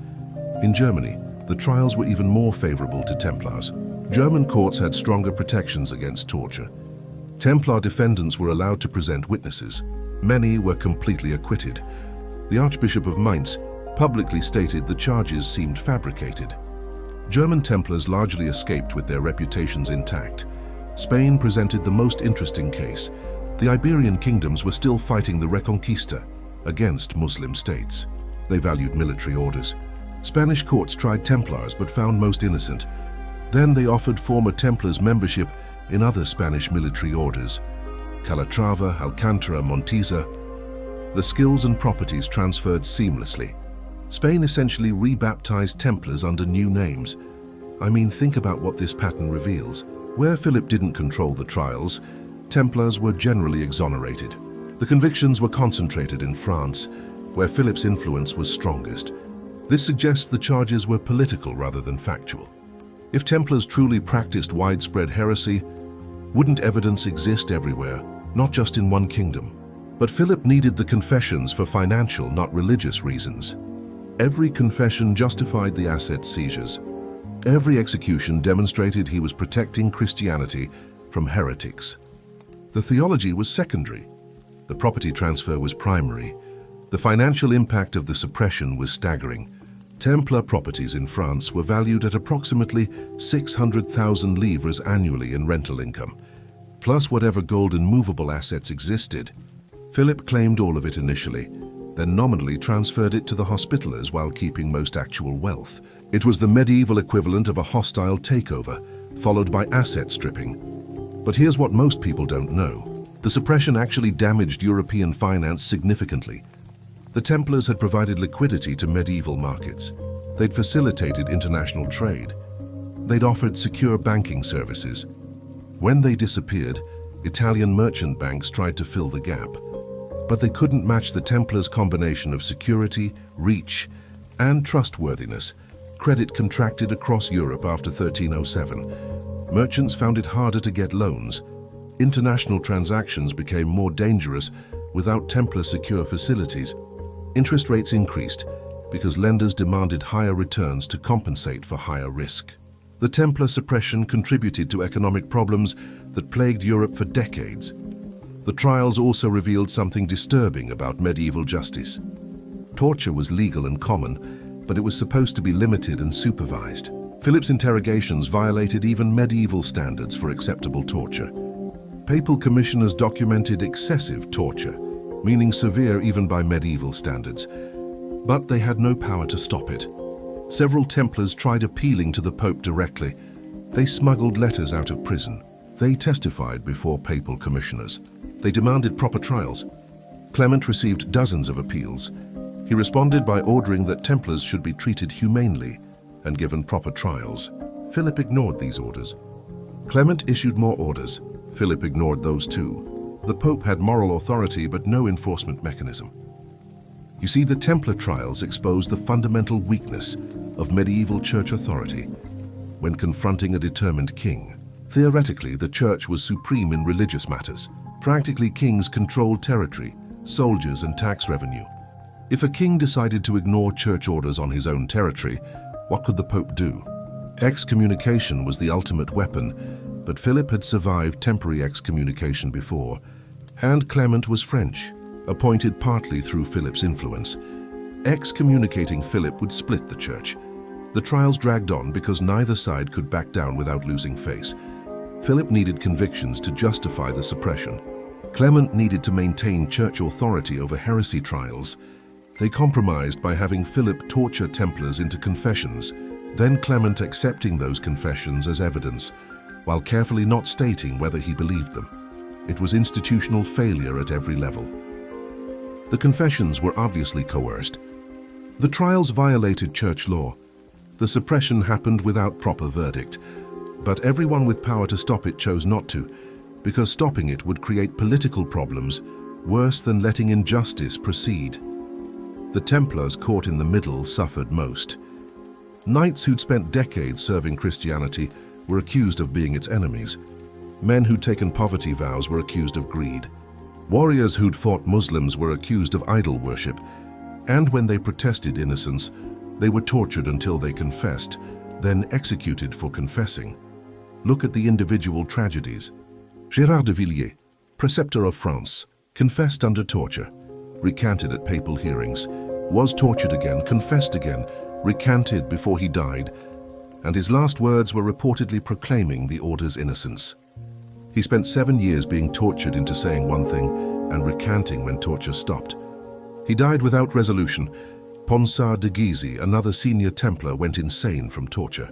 In Germany, the trials were even more favorable to Templars. German courts had stronger protections against torture. Templar defendants were allowed to present witnesses. Many were completely acquitted. The Archbishop of Mainz publicly stated the charges seemed fabricated. German Templars largely escaped with their reputations intact. Spain presented the most interesting case. The Iberian kingdoms were still fighting the Reconquista against Muslim states. They valued military orders. Spanish courts tried Templars but found most innocent. Then they offered former Templars membership in other Spanish military orders, Calatrava, Alcantara, Montesa. The skills and properties transferred seamlessly. Spain essentially rebaptized Templars under new names. I mean, think about what this pattern reveals. Where Philip didn't control the trials, Templars were generally exonerated. The convictions were concentrated in France, where Philip's influence was strongest. This suggests the charges were political rather than factual. If Templars truly practiced widespread heresy, wouldn't evidence exist everywhere, not just in one kingdom? But Philip needed the confessions for financial, not religious reasons. Every confession justified the asset seizures. Every execution demonstrated he was protecting Christianity from heretics. The theology was secondary. The property transfer was primary. The financial impact of the suppression was staggering. Templar properties in France were valued at approximately 600,000 livres annually in rental income, plus whatever gold and movable assets existed. Philip claimed all of it initially, then nominally transferred it to the Hospitallers while keeping most actual wealth. It was the medieval equivalent of a hostile takeover, followed by asset stripping. But here's what most people don't know. The suppression actually damaged European finance significantly. The Templars had provided liquidity to medieval markets. They'd facilitated international trade. They'd offered secure banking services. When they disappeared, Italian merchant banks tried to fill the gap. But they couldn't match the Templars' combination of security, reach, and trustworthiness. Credit contracted across Europe after 1307. Merchants found it harder to get loans. International transactions became more dangerous without Templar secure facilities. Interest rates increased because lenders demanded higher returns to compensate for higher risk. The Templar suppression contributed to economic problems that plagued Europe for decades. The trials also revealed something disturbing about medieval justice. Torture was legal and common, but it was supposed to be limited and supervised. Philip's interrogations violated even medieval standards for acceptable torture. Papal commissioners documented excessive torture, meaning severe even by medieval standards. But they had no power to stop it. Several Templars tried appealing to the Pope directly. They smuggled letters out of prison. They testified before papal commissioners. They demanded proper trials. Clement received dozens of appeals. He responded by ordering that Templars should be treated humanely and given proper trials. Philip ignored these orders. Clement issued more orders. Philip ignored those too. The Pope had moral authority but no enforcement mechanism. You see, the Templar trials exposed the fundamental weakness of medieval church authority when confronting a determined king. Theoretically, the church was supreme in religious matters. Practically, kings controlled territory, soldiers, and tax revenue. If a king decided to ignore church orders on his own territory, what could the Pope do? Excommunication was the ultimate weapon, but Philip had survived temporary excommunication before, and Clement was French, appointed partly through Philip's influence. Excommunicating Philip would split the church. The trials dragged on because neither side could back down without losing face. Philip needed convictions to justify the suppression. Clement needed to maintain church authority over heresy trials. They compromised by having Philip torture Templars into confessions, then Clement accepting those confessions as evidence, while carefully not stating whether he believed them. It was institutional failure at every level. The confessions were obviously coerced. The trials violated church law. The suppression happened without proper verdict, but everyone with power to stop it chose not to, because stopping it would create political problems worse than letting injustice proceed. The Templars caught in the middle suffered most. Knights who'd spent decades serving Christianity were accused of being its enemies. Men who'd taken poverty vows were accused of greed. Warriors who'd fought Muslims were accused of idol worship. And when they protested innocence, they were tortured until they confessed, then executed for confessing. Look at the individual tragedies. Gérard de Villiers, preceptor of France, confessed under torture, recanted at papal hearings, was tortured again, confessed again, recanted before he died, and his last words were reportedly proclaiming the order's innocence. He spent 7 years being tortured into saying one thing and recanting when torture stopped. He died without resolution. Ponsard de Gizy, another senior Templar, went insane from torture.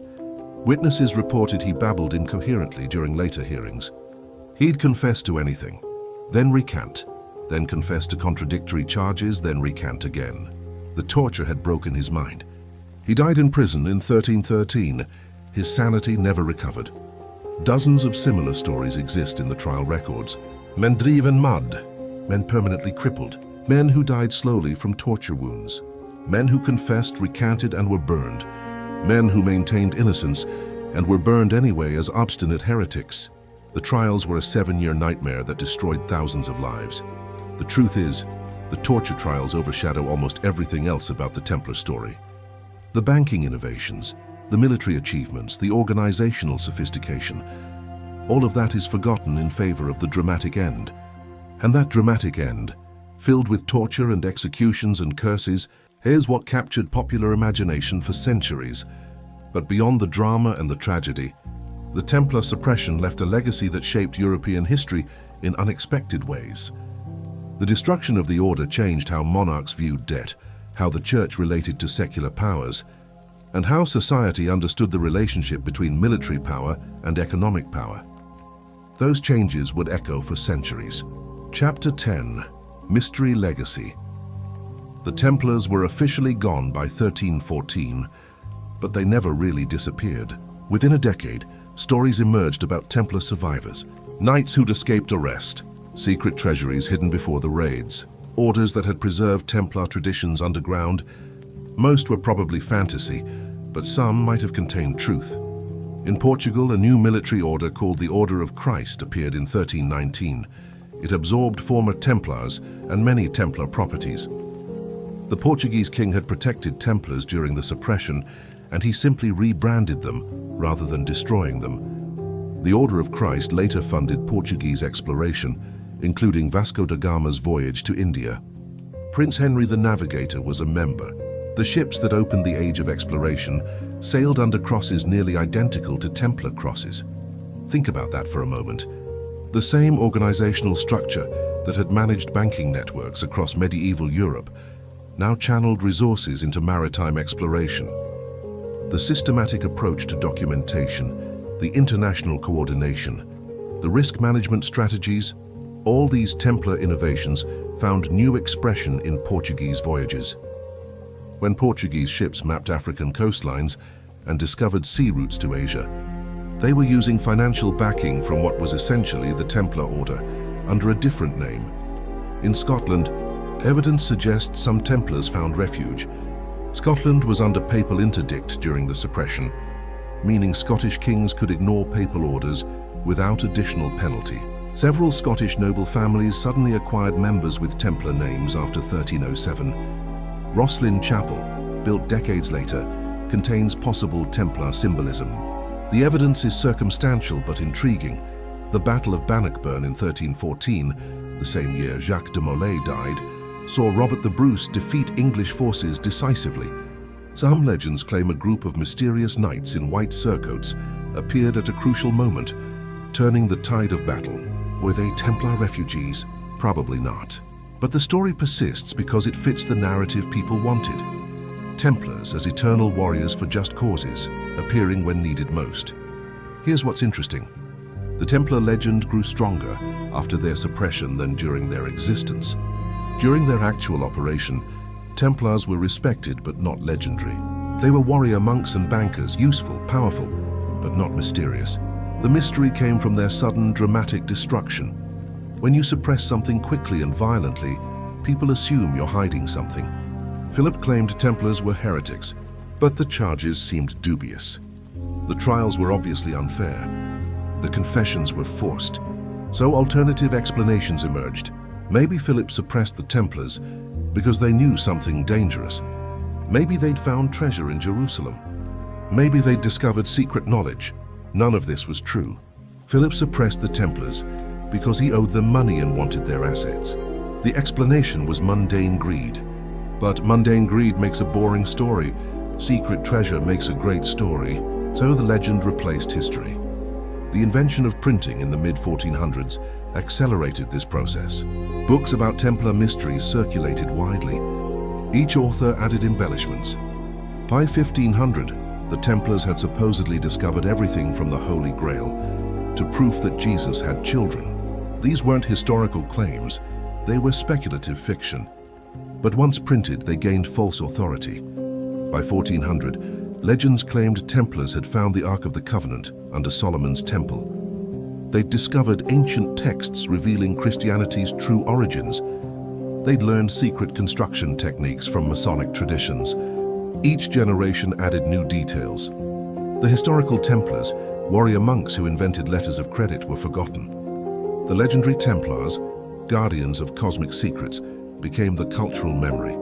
Witnesses reported he babbled incoherently during later hearings. He'd confess to anything, then recant, then confess to contradictory charges, then recant again. The torture had broken his mind. He died in prison in 1313. His sanity never recovered. Dozens of similar stories exist in the trial records. Men driven mad, men permanently crippled, men who died slowly from torture wounds, men who confessed, recanted, and were burned, men who maintained innocence and were burned anyway as obstinate heretics. The trials were a 7-year nightmare that destroyed thousands of lives. The truth is, the torture trials overshadow almost everything else about the Templar story. The banking innovations, the military achievements, the organizational sophistication, all of that is forgotten in favor of the dramatic end. And that dramatic end, filled with torture and executions and curses, here's what captured popular imagination for centuries. But beyond the drama and the tragedy, the Templar suppression left a legacy that shaped European history in unexpected ways. The destruction of the order changed how monarchs viewed debt, how the church related to secular powers, and how society understood the relationship between military power and economic power. Those changes would echo for centuries. Chapter 10: Mystery Legacy. The Templars were officially gone by 1314, but they never really disappeared. Within a decade, stories emerged about Templar survivors, knights who'd escaped arrest, secret treasuries hidden before the raids, orders that had preserved Templar traditions underground. Most were probably fantasy, but some might have contained truth. In Portugal, a new military order called the Order of Christ appeared in 1319. It absorbed former Templars and many Templar properties. The Portuguese king had protected Templars during the suppression, and he simply rebranded them rather than destroying them. The Order of Christ later funded Portuguese exploration, including Vasco da Gama's voyage to India. Prince Henry the Navigator was a member. The ships that opened the age of exploration sailed under crosses nearly identical to Templar crosses. Think about that for a moment. The same organizational structure that had managed banking networks across medieval Europe now channeled resources into maritime exploration. The systematic approach to documentation, the international coordination, the risk management strategies, all these Templar innovations found new expression in Portuguese voyages. When Portuguese ships mapped African coastlines and discovered sea routes to Asia, they were using financial backing from what was essentially the Templar Order under a different name. In Scotland, evidence suggests some Templars found refuge. Scotland was under papal interdict during the suppression, meaning Scottish kings could ignore papal orders without additional penalty. Several Scottish noble families suddenly acquired members with Templar names after 1307. Rosslyn Chapel, built decades later, contains possible Templar symbolism. The evidence is circumstantial but intriguing. The Battle of Bannockburn in 1314, the same year Jacques de Molay died, saw Robert the Bruce defeat English forces decisively. Some legends claim a group of mysterious knights in white surcoats appeared at a crucial moment, turning the tide of battle. Were they Templar refugees? Probably not. But the story persists because it fits the narrative people wanted. Templars as eternal warriors for just causes, appearing when needed most. Here's what's interesting. The Templar legend grew stronger after their suppression than during their existence. During their actual operation, Templars were respected but not legendary. They were warrior monks and bankers, useful, powerful, but not mysterious. The mystery came from their sudden, dramatic destruction. When you suppress something quickly and violently, people assume you're hiding something. Philip claimed Templars were heretics, but the charges seemed dubious. The trials were obviously unfair. The confessions were forced. So alternative explanations emerged. Maybe Philip suppressed the Templars because they knew something dangerous. Maybe they'd found treasure in Jerusalem. Maybe they'd discovered secret knowledge. None of this was true. Philip suppressed the Templars because he owed them money and wanted their assets. The explanation was mundane greed. But mundane greed makes a boring story. Secret treasure makes a great story. So the legend replaced history. The invention of printing in the mid-1400s accelerated this process. Books about Templar mysteries circulated widely. Each author added embellishments. By 1500, the Templars had supposedly discovered everything from the Holy Grail to proof that Jesus had children. These weren't historical claims, they were speculative fiction. But once printed, they gained false authority. By 1400, legends claimed Templars had found the Ark of the Covenant under Solomon's temple. They'd discovered ancient texts revealing Christianity's true origins. They'd learned secret construction techniques from Masonic traditions. Each generation added new details. The historical Templars, warrior monks who invented letters of credit, were forgotten. The legendary Templars, guardians of cosmic secrets, became the cultural memory.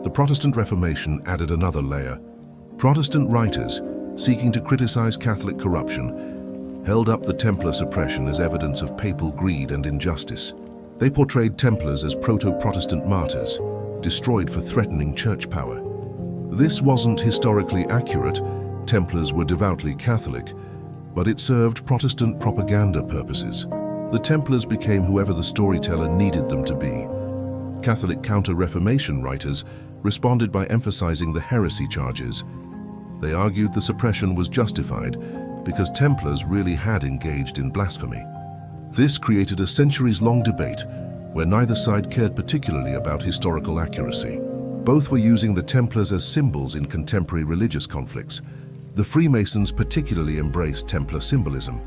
The Protestant Reformation added another layer. Protestant writers, seeking to criticize Catholic corruption, held up the Templar suppression as evidence of papal greed and injustice. They portrayed Templars as proto-Protestant martyrs, destroyed for threatening church power. This wasn't historically accurate. Templars were devoutly Catholic, but it served Protestant propaganda purposes. The Templars became whoever the storyteller needed them to be. Catholic counter-Reformation writers responded by emphasizing the heresy charges. They argued the suppression was justified because Templars really had engaged in blasphemy. This created a centuries-long debate where neither side cared particularly about historical accuracy. Both were using the Templars as symbols in contemporary religious conflicts. The Freemasons particularly embraced Templar symbolism.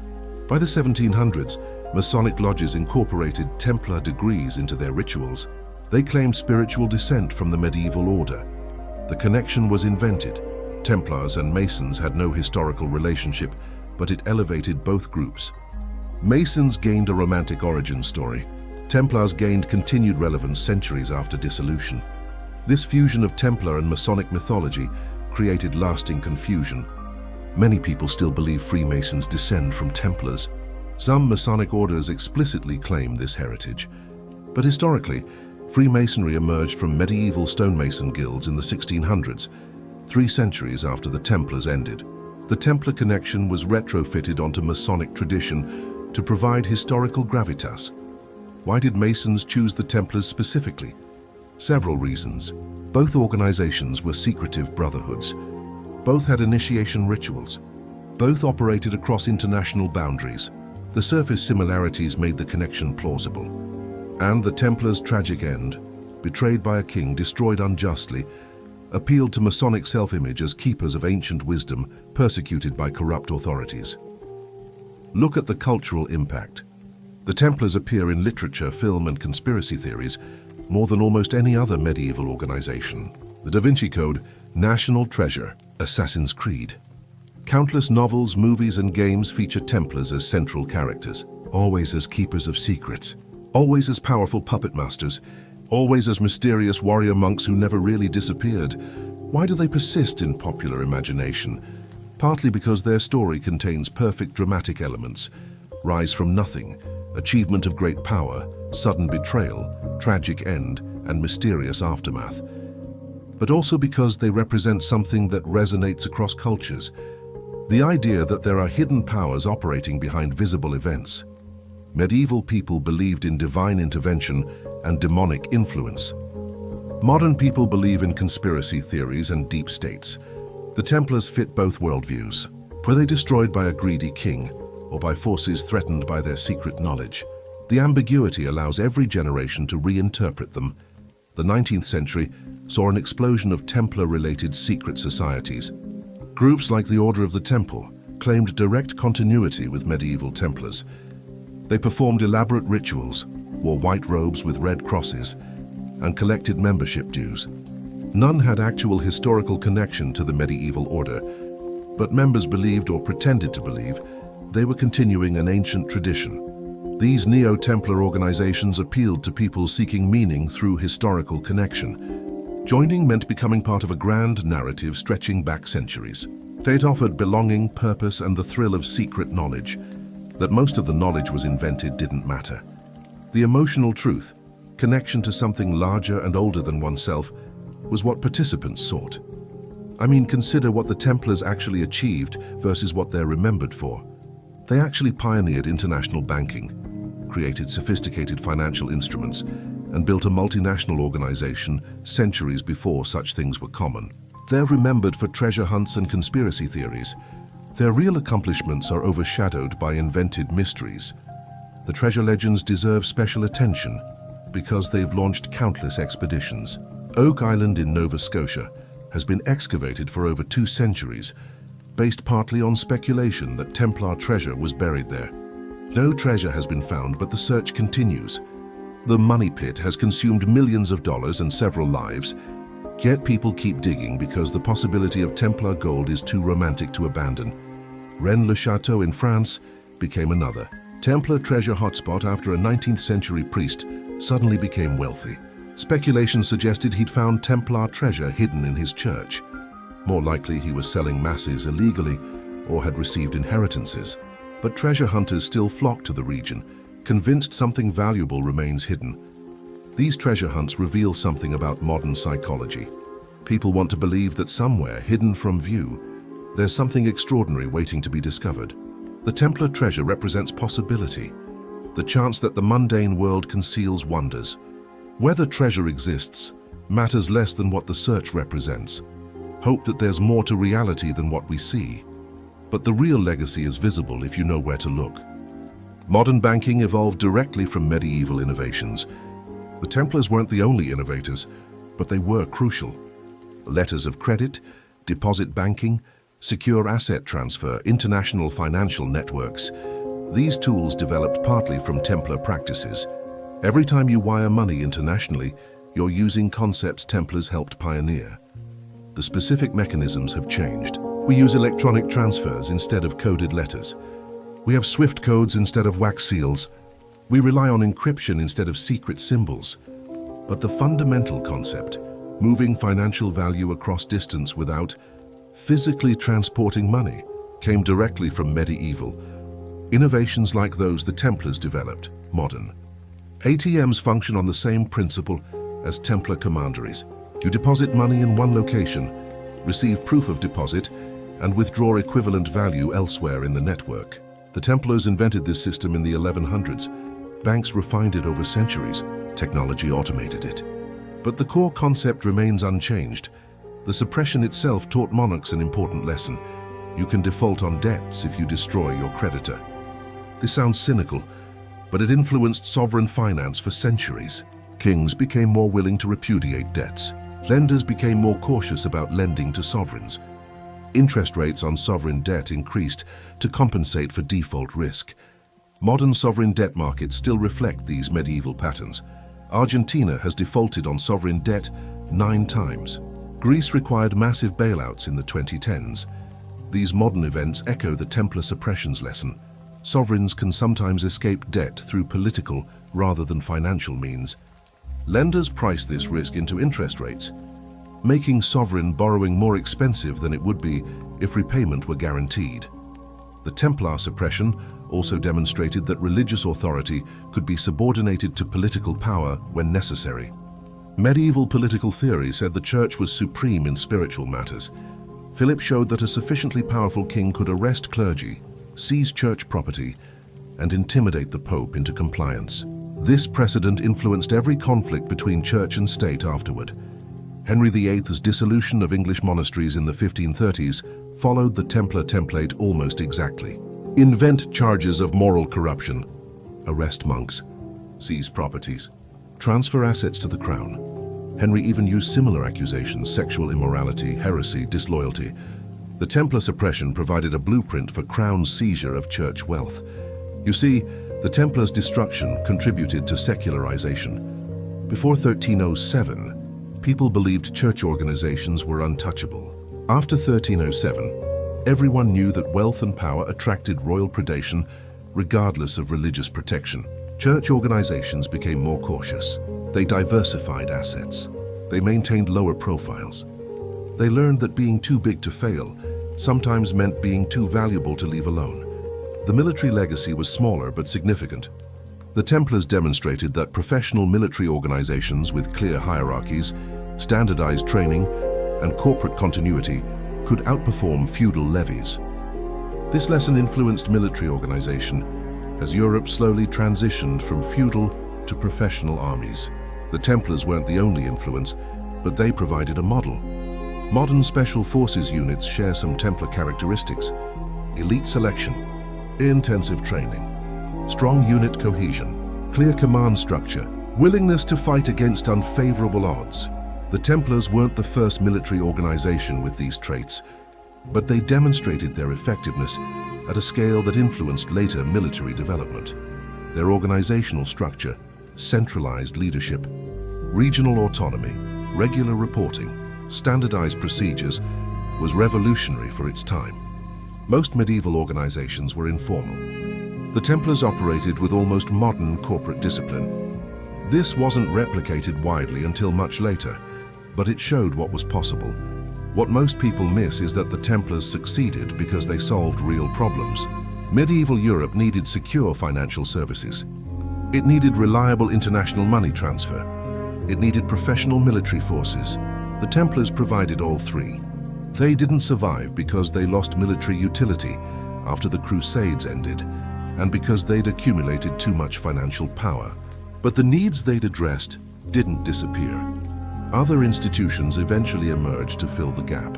By the 1700s, Masonic lodges incorporated Templar degrees into their rituals. They claimed spiritual descent from the medieval order. The connection was invented. Templars and Masons had no historical relationship, but it elevated both groups. Masons gained a romantic origin story. Templars gained continued relevance centuries after dissolution. This fusion of Templar and Masonic mythology created lasting confusion. Many people still believe Freemasons descend from Templars. Some Masonic orders explicitly claim this heritage. But historically, Freemasonry emerged from medieval stonemason guilds in the 1600s, 3 centuries after the Templars ended. The Templar connection was retrofitted onto Masonic tradition to provide historical gravitas. Why did Masons choose the Templars specifically? Several reasons. Both organizations were secretive brotherhoods. Both had initiation rituals. Both operated across international boundaries. The surface similarities made the connection plausible. And the Templars' tragic end, betrayed by a king destroyed unjustly, appealed to Masonic self-image as keepers of ancient wisdom persecuted by corrupt authorities. Look at the cultural impact. The Templars appear in literature, film, and conspiracy theories more than almost any other medieval organization. The Da Vinci Code, national treasure, Assassin's Creed. Countless novels, movies, and games feature Templars as central characters, always as keepers of secrets, always as powerful puppet masters, always as mysterious warrior monks who never really disappeared. Why do they persist in popular imagination? Partly because their story contains perfect dramatic elements: rise from nothing, achievement of great power, sudden betrayal, tragic end, and mysterious aftermath. But also because they represent something that resonates across cultures. The idea that there are hidden powers operating behind visible events. Medieval people believed in divine intervention and demonic influence. Modern people believe in conspiracy theories and deep states. The Templars fit both worldviews. Were they destroyed by a greedy king, or by forces threatened by their secret knowledge? The ambiguity allows every generation to reinterpret them. The 19th century saw an explosion of Templar-related secret societies. Groups like the Order of the Temple claimed direct continuity with medieval Templars. They performed elaborate rituals, wore white robes with red crosses, and collected membership dues. None had actual historical connection to the medieval order, but members believed or pretended to believe they were continuing an ancient tradition. These Neo-Templar organizations appealed to people seeking meaning through historical connection. Joining meant becoming part of a grand narrative stretching back centuries. It offered belonging, purpose, and the thrill of secret knowledge. That most of the knowledge was invented didn't matter. The emotional truth, connection to something larger and older than oneself, was what participants sought. I mean, consider what the Templars actually achieved versus what they're remembered for. They actually pioneered international banking, created sophisticated financial instruments, and built a multinational organization centuries before such things were common. They're remembered for treasure hunts and conspiracy theories. Their real accomplishments are overshadowed by invented mysteries. The treasure legends deserve special attention because they've launched countless expeditions. Oak Island in Nova Scotia has been excavated for over 2 centuries, based partly on speculation that Templar treasure was buried there. No treasure has been found, but the search continues. The money pit has consumed millions of dollars and several lives, yet people keep digging because the possibility of Templar gold is too romantic to abandon. Rennes-le-Château in France became another Templar treasure hotspot after a 19th century priest suddenly became wealthy. Speculation suggested he'd found Templar treasure hidden in his church. More likely he was selling masses illegally or had received inheritances. But treasure hunters still flock to the region, convinced something valuable remains hidden. These treasure hunts reveal something about modern psychology. People want to believe that somewhere, hidden from view, there's something extraordinary waiting to be discovered. The Templar treasure represents possibility, the chance that the mundane world conceals wonders. Whether treasure exists matters less than what the search represents. Hope that there's more to reality than what we see. But the real legacy is visible if you know where to look. Modern banking evolved directly from medieval innovations. The Templars weren't the only innovators, but they were crucial. Letters of credit, deposit banking, secure asset transfer, international financial networks. These tools developed partly from Templar practices. Every time you wire money internationally, you're using concepts Templars helped pioneer. The specific mechanisms have changed. We use electronic transfers instead of coded letters. We have SWIFT codes instead of wax seals. We rely on encryption instead of secret symbols. But the fundamental concept, moving financial value across distance without physically transporting money, came directly from medieval. Innovations like those the Templars developed, modern. ATMs function on the same principle as Templar commanderies. You deposit money in one location, receive proof of deposit, and withdraw equivalent value elsewhere in the network. The Templars invented this system in the 1100s. Banks refined it over centuries. Technology automated it. But the core concept remains unchanged. The suppression itself taught monarchs an important lesson. You can default on debts if you destroy your creditor. This sounds cynical, but it influenced sovereign finance for centuries. Kings became more willing to repudiate debts. Lenders became more cautious about lending to sovereigns. Interest rates on sovereign debt increased to compensate for default risk. Modern sovereign debt markets still reflect these medieval patterns. Argentina has defaulted on sovereign debt 9 times. Greece required massive bailouts in the 2010s. These modern events echo the Templar suppressions lesson. Sovereigns can sometimes escape debt through political rather than financial means. Lenders price this risk into interest rates, making sovereign borrowing more expensive than it would be if repayment were guaranteed. The Templar suppression also demonstrated that religious authority could be subordinated to political power when necessary. Medieval political theory said the church was supreme in spiritual matters. Philip showed that a sufficiently powerful king could arrest clergy, seize church property, and intimidate the Pope into compliance. This precedent influenced every conflict between church and state afterward. Henry VIII's dissolution of English monasteries in the 1530s followed the Templar template almost exactly. Invent charges of moral corruption, arrest monks, seize properties, transfer assets to the crown. Henry even used similar accusations: sexual immorality, heresy, disloyalty. The Templar suppression provided a blueprint for crown's seizure of church wealth. You see, the Templars' destruction contributed to secularization. Before 1307, people believed church organizations were untouchable. After 1307, everyone knew that wealth and power attracted royal predation, regardless of religious protection. Church organizations became more cautious. They diversified assets. They maintained lower profiles. They learned that being too big to fail sometimes meant being too valuable to leave alone. The military legacy was smaller but significant. The Templars demonstrated that professional military organizations with clear hierarchies, standardized training, and corporate continuity could outperform feudal levies. This lesson influenced military organization as Europe slowly transitioned from feudal to professional armies. The Templars weren't the only influence, but they provided a model. Modern Special Forces units share some Templar characteristics: elite selection, intensive training, strong unit cohesion, clear command structure, willingness to fight against unfavorable odds. The Templars weren't the first military organization with these traits, but they demonstrated their effectiveness at a scale that influenced later military development. Their organizational structure, centralized leadership, regional autonomy, regular reporting, standardized procedures, was revolutionary for its time. Most medieval organizations were informal. The Templars operated with almost modern corporate discipline. This wasn't replicated widely until much later, but it showed what was possible. What most people miss is that the Templars succeeded because they solved real problems. Medieval Europe needed secure financial services. It needed reliable international money transfer. It needed professional military forces. The Templars provided all three. They didn't survive because they lost military utility after the Crusades ended, and because they'd accumulated too much financial power. But the needs they'd addressed didn't disappear. Other institutions eventually emerged to fill the gap.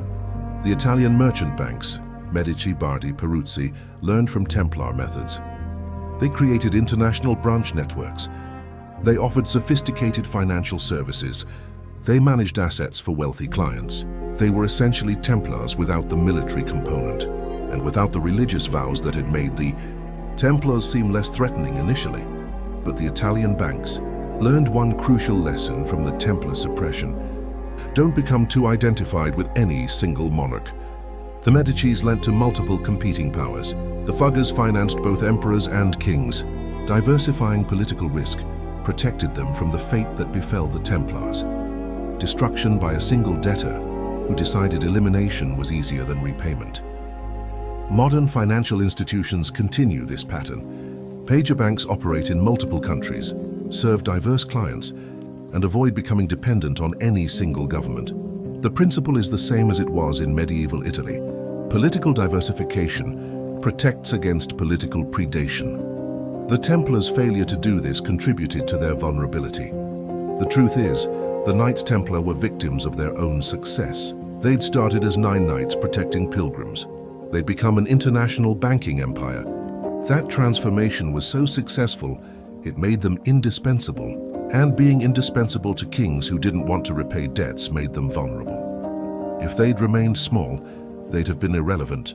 The Italian merchant banks, Medici, Bardi, Peruzzi, learned from Templar methods. They created international branch networks. They offered sophisticated financial services. They managed assets for wealthy clients. They were essentially Templars without the military component, and without the religious vows that had made the Templars seem less threatening initially. But the Italian banks learned one crucial lesson from the Templar suppression: don't become too identified with any single monarch. The Medicis lent to multiple competing powers. The Fuggers financed both emperors and kings. Diversifying political risk protected them from the fate that befell the Templars: destruction by a single debtor who decided elimination was easier than repayment. Modern financial institutions continue this pattern. Pager banks operate in multiple countries, serve diverse clients, and avoid becoming dependent on any single government. The principle is the same as it was in medieval Italy. Political diversification protects against political predation. The Templars' failure to do this contributed to their vulnerability. The truth is, the Knights Templar were victims of their own success. They'd started as 9 knights protecting pilgrims. They'd become an international banking empire. That transformation was so successful, it made them indispensable, and being indispensable to kings who didn't want to repay debts made them vulnerable. If they'd remained small, they'd have been irrelevant,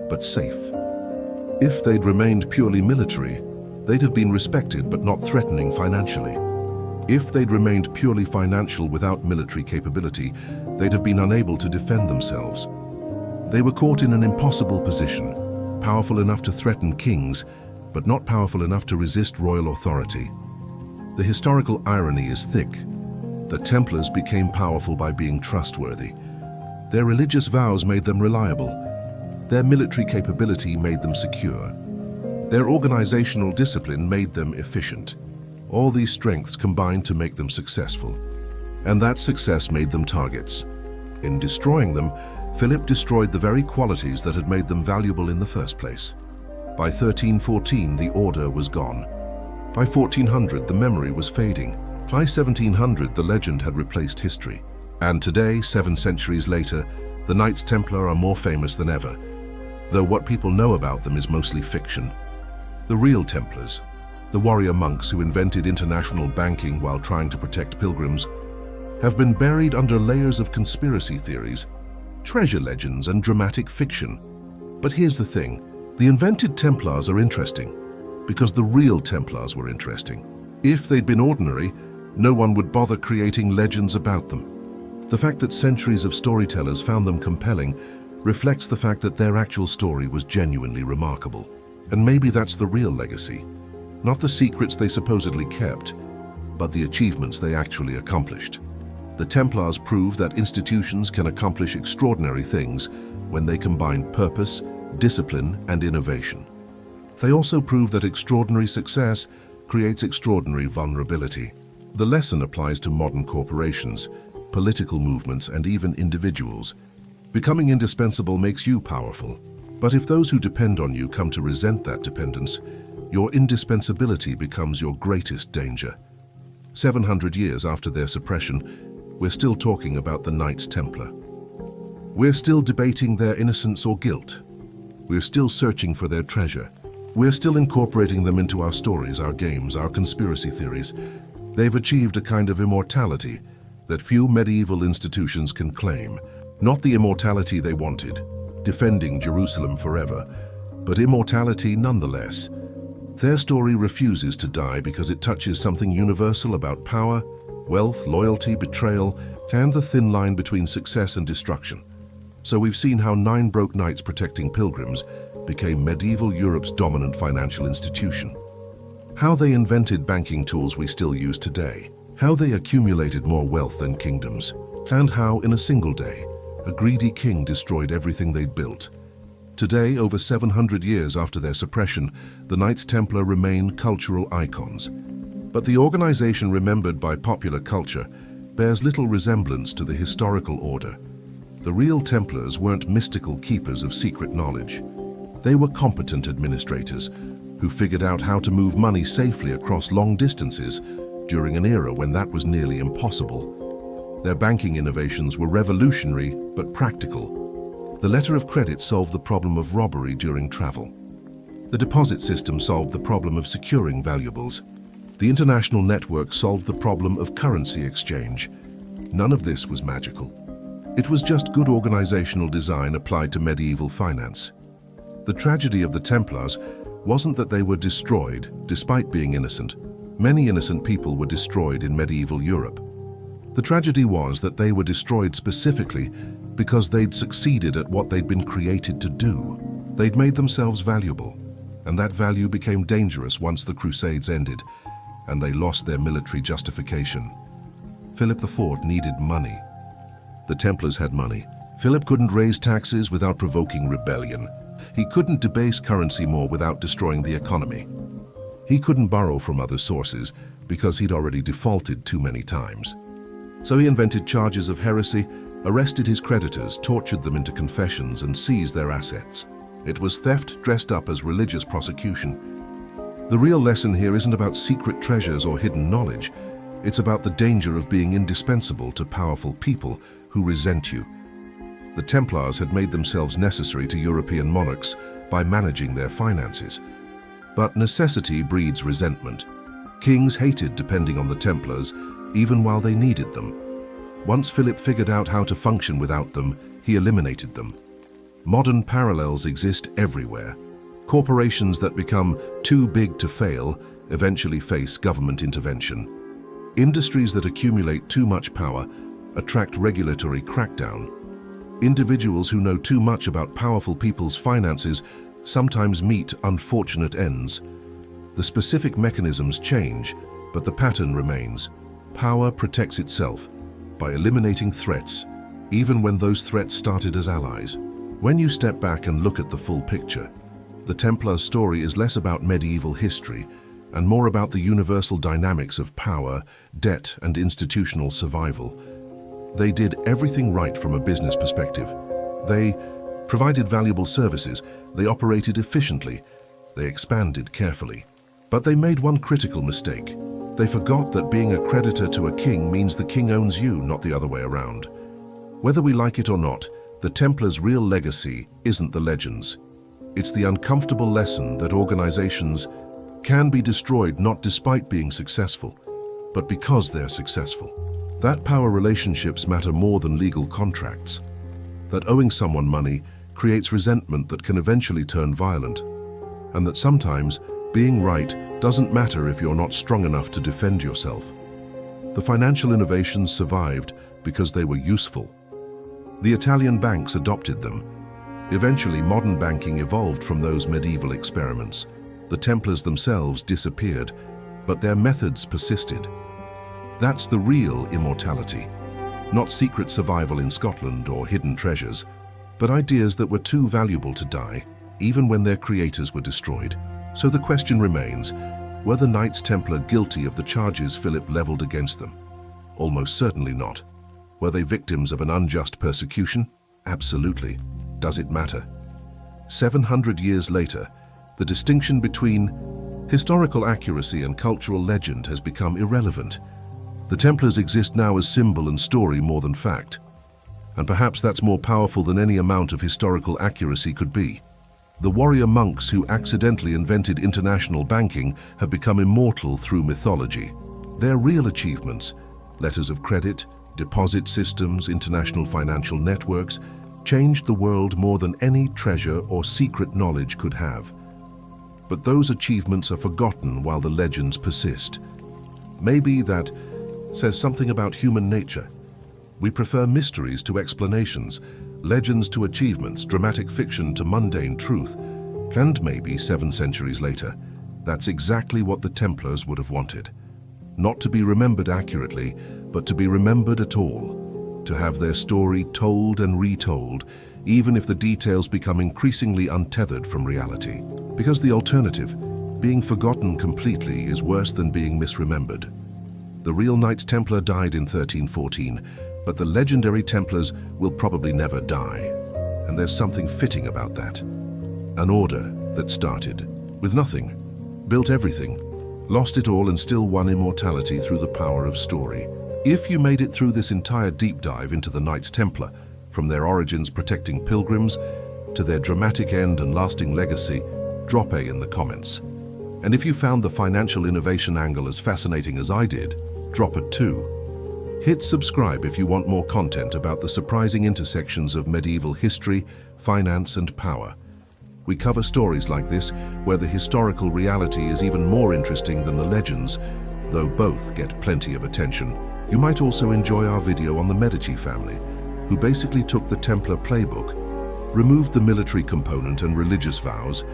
but safe. If they'd remained purely military, they'd have been respected but not threatening financially. If they'd remained purely financial without military capability, they'd have been unable to defend themselves. They were caught in an impossible position, powerful enough to threaten kings, but not powerful enough to resist royal authority. The historical irony is thick. The Templars became powerful by being trustworthy. Their religious vows made them reliable. Their military capability made them secure. Their organizational discipline made them efficient. All these strengths combined to make them successful. And that success made them targets. In destroying them, Philip destroyed the very qualities that had made them valuable in the first place. By 1314, the order was gone. By 1400, the memory was fading. By 1700, the legend had replaced history. And today, 7 centuries later, the Knights Templar are more famous than ever, though what people know about them is mostly fiction. The real Templars, the warrior monks who invented international banking while trying to protect pilgrims, have been buried under layers of conspiracy theories, treasure legends, and dramatic fiction. But here's the thing. The invented Templars are interesting because the real Templars were interesting. If they'd been ordinary, no one would bother creating legends about them. The fact that centuries of storytellers found them compelling reflects the fact that their actual story was genuinely remarkable. And maybe that's the real legacy. Not the secrets they supposedly kept, but the achievements they actually accomplished. The Templars proved that institutions can accomplish extraordinary things when they combine purpose, discipline, and innovation. They also prove that extraordinary success creates extraordinary vulnerability. The lesson applies to modern corporations, political movements, and even individuals. Becoming indispensable makes you powerful, but if those who depend on you come to resent that dependence, your indispensability becomes your greatest danger. 700 years after their suppression, we're still talking about the Knights Templar. We're still debating their innocence or guilt. We're still searching for their treasure. We're still incorporating them into our stories, our games, our conspiracy theories. They've achieved a kind of immortality that few medieval institutions can claim. Not the immortality they wanted, defending Jerusalem forever, but immortality nonetheless. Their story refuses to die because it touches something universal about power, wealth, loyalty, betrayal, and the thin line between success and destruction. So we've seen how 9 broke knights protecting pilgrims became medieval Europe's dominant financial institution. How they invented banking tools we still use today. How they accumulated more wealth than kingdoms. And how, in a single day, a greedy king destroyed everything they'd built. Today, over 700 years after their suppression, the Knights Templar remain cultural icons. But the organization remembered by popular culture bears little resemblance to the historical order. The real Templars weren't mystical keepers of secret knowledge. They were competent administrators who figured out how to move money safely across long distances during an era when that was nearly impossible. Their banking innovations were revolutionary but practical. The letter of credit solved the problem of robbery during travel. The deposit system solved the problem of securing valuables. The international network solved the problem of currency exchange. None of this was magical. It was just good organizational design applied to medieval finance. The tragedy of the Templars wasn't that they were destroyed, despite being innocent. Many innocent people were destroyed in medieval Europe. The tragedy was that they were destroyed specifically because they'd succeeded at what they'd been created to do. They'd made themselves valuable, and that value became dangerous once the Crusades ended, and they lost their military justification. Philip IV needed money. The Templars had money. Philip couldn't raise taxes without provoking rebellion. He couldn't debase currency more without destroying the economy. He couldn't borrow from other sources because he'd already defaulted too many times. So he invented charges of heresy, arrested his creditors, tortured them into confessions, and seized their assets. It was theft dressed up as religious prosecution. The real lesson here isn't about secret treasures or hidden knowledge. It's about the danger of being indispensable to powerful people who resent you. The Templars had made themselves necessary to European monarchs by managing their finances. But necessity breeds resentment. Kings hated depending on the Templars, even while they needed them. Once Philip figured out how to function without them, he eliminated them. Modern parallels exist everywhere. Corporations that become too big to fail eventually face government intervention. Industries that accumulate too much power attract regulatory crackdown. Individuals who know too much about powerful people's finances sometimes meet unfortunate ends. The specific mechanisms change, but the pattern remains. Power protects itself by eliminating threats, even when those threats started as allies. When you step back and look at the full picture, the Templar story is less about medieval history and more about the universal dynamics of power, debt, and institutional survival. They did everything right from a business perspective. They provided valuable services, they operated efficiently, they expanded carefully. But they made one critical mistake. They forgot that being a creditor to a king means the king owns you, not the other way around. Whether we like it or not, the Templars' real legacy isn't the legends. It's the uncomfortable lesson that organizations can be destroyed not despite being successful, but because they're successful. That power relationships matter more than legal contracts. That owing someone money creates resentment that can eventually turn violent. And that sometimes being right doesn't matter if you're not strong enough to defend yourself. The financial innovations survived because they were useful. The Italian banks adopted them. Eventually, modern banking evolved from those medieval experiments. The Templars themselves disappeared, but their methods persisted. That's the real immortality. Not secret survival in Scotland or hidden treasures, but ideas that were too valuable to die, even when their creators were destroyed. So the question remains, were the Knights Templar guilty of the charges Philip leveled against them? Almost certainly not. Were they victims of an unjust persecution? Absolutely. Does it matter? 700 years later, the distinction between historical accuracy and cultural legend has become irrelevant. The Templars exist now as symbol and story more than fact. And perhaps that's more powerful than any amount of historical accuracy could be. The warrior monks who accidentally invented international banking have become immortal through mythology. Their real achievements, letters of credit, deposit systems, international financial networks, changed the world more than any treasure or secret knowledge could have. But those achievements are forgotten while the legends persist. Maybe that says something about human nature. We prefer mysteries to explanations, legends to achievements, dramatic fiction to mundane truth. And maybe 7 centuries later, that's exactly what the Templars would have wanted. Not to be remembered accurately, but to be remembered at all. To have their story told and retold, even if the details become increasingly untethered from reality. Because the alternative, being forgotten completely, is worse than being misremembered. The real Knights Templar died in 1314, but the legendary Templars will probably never die. And there's something fitting about that. An order that started with nothing, built everything, lost it all and still won immortality through the power of story. If you made it through this entire deep dive into the Knights Templar, from their origins protecting pilgrims to their dramatic end and lasting legacy, drop A in the comments. And if you found the financial innovation angle as fascinating as I did, drop a 2. Hit subscribe if you want more content about the surprising intersections of medieval history, finance, and power. We cover stories like this where the historical reality is even more interesting than the legends, though both get plenty of attention. You might also enjoy our video on the Medici family, who basically took the Templar playbook, removed the military component and religious vows,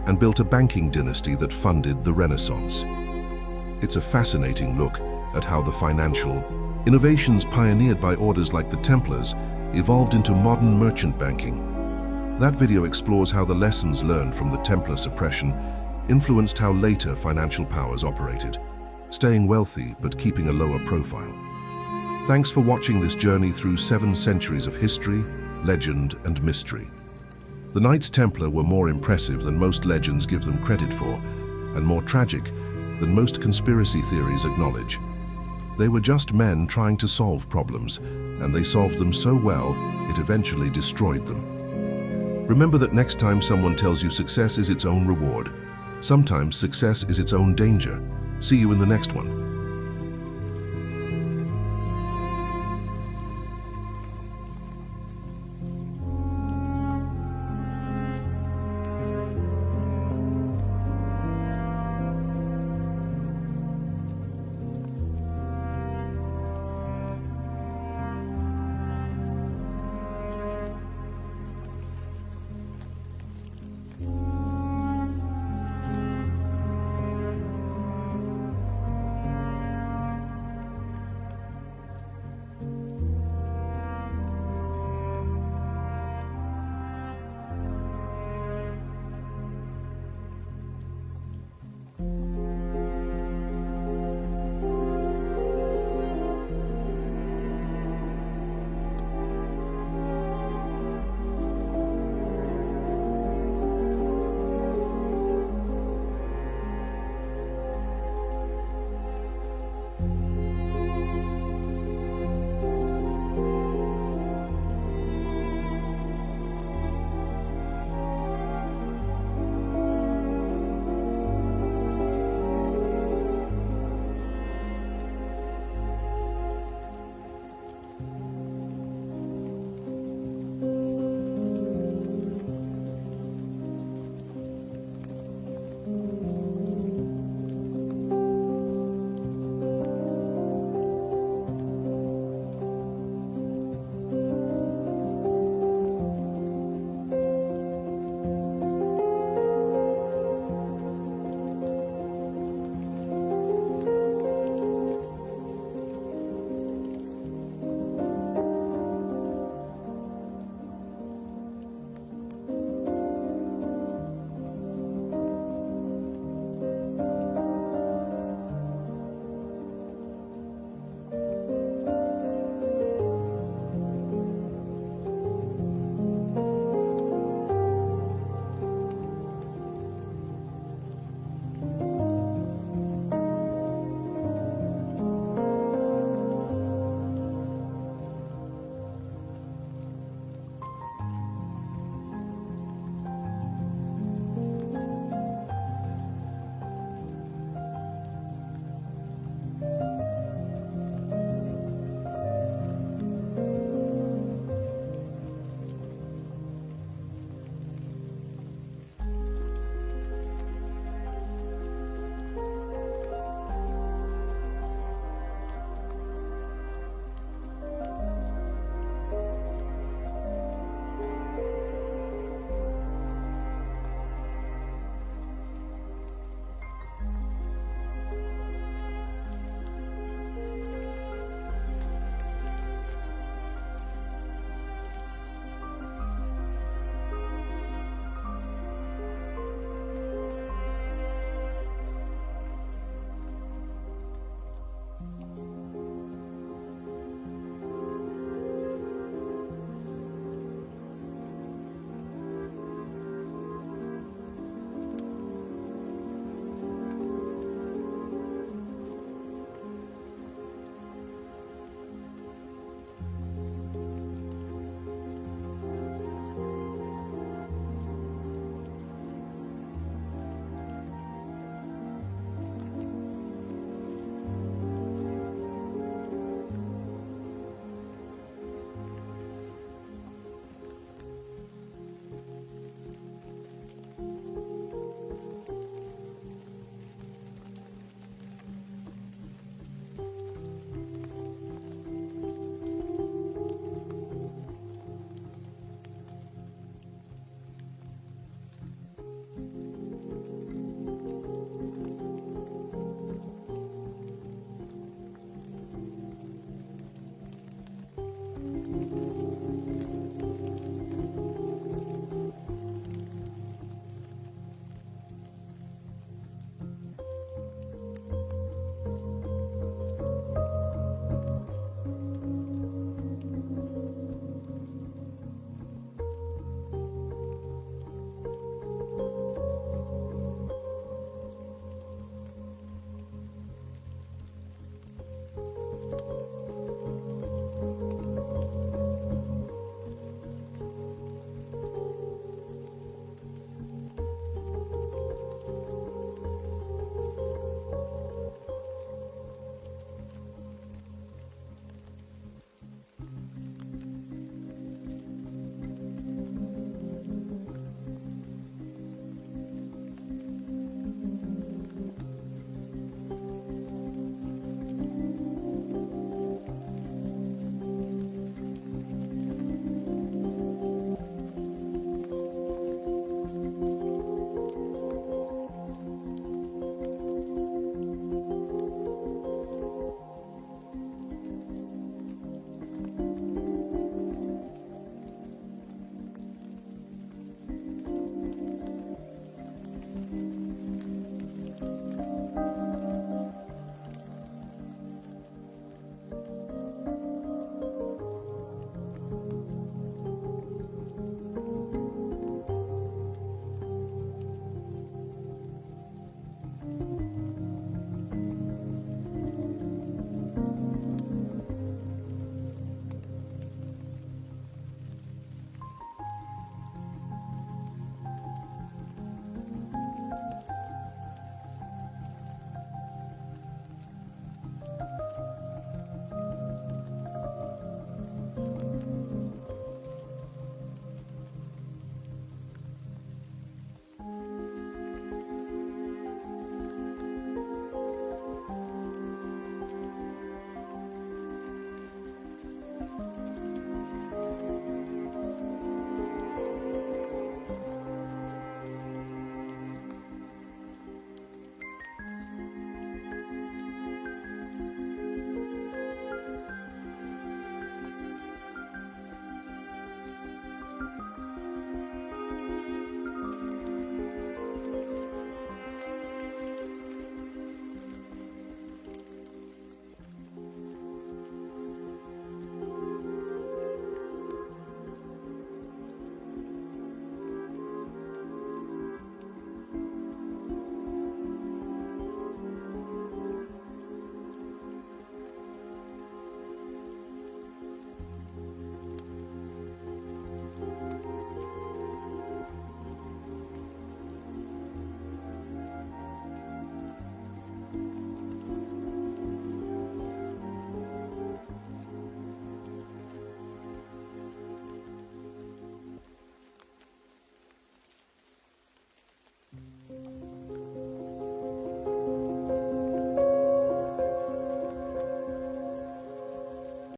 and built a banking dynasty that funded the Renaissance. It's a fascinating look at how the financial innovations pioneered by orders like the Templars evolved into modern merchant banking. That video explores how the lessons learned from the Templar suppression influenced how later financial powers operated, staying wealthy but keeping a lower profile. Thanks for watching this journey through 7 centuries of history, legend, and mystery. The Knights Templar were more impressive than most legends give them credit for, and more tragic than most conspiracy theories acknowledge. They were just men trying to solve problems, and they solved them so well, it eventually destroyed them. Remember that next time someone tells you success is its own reward, sometimes success is its own danger. See you in the next one.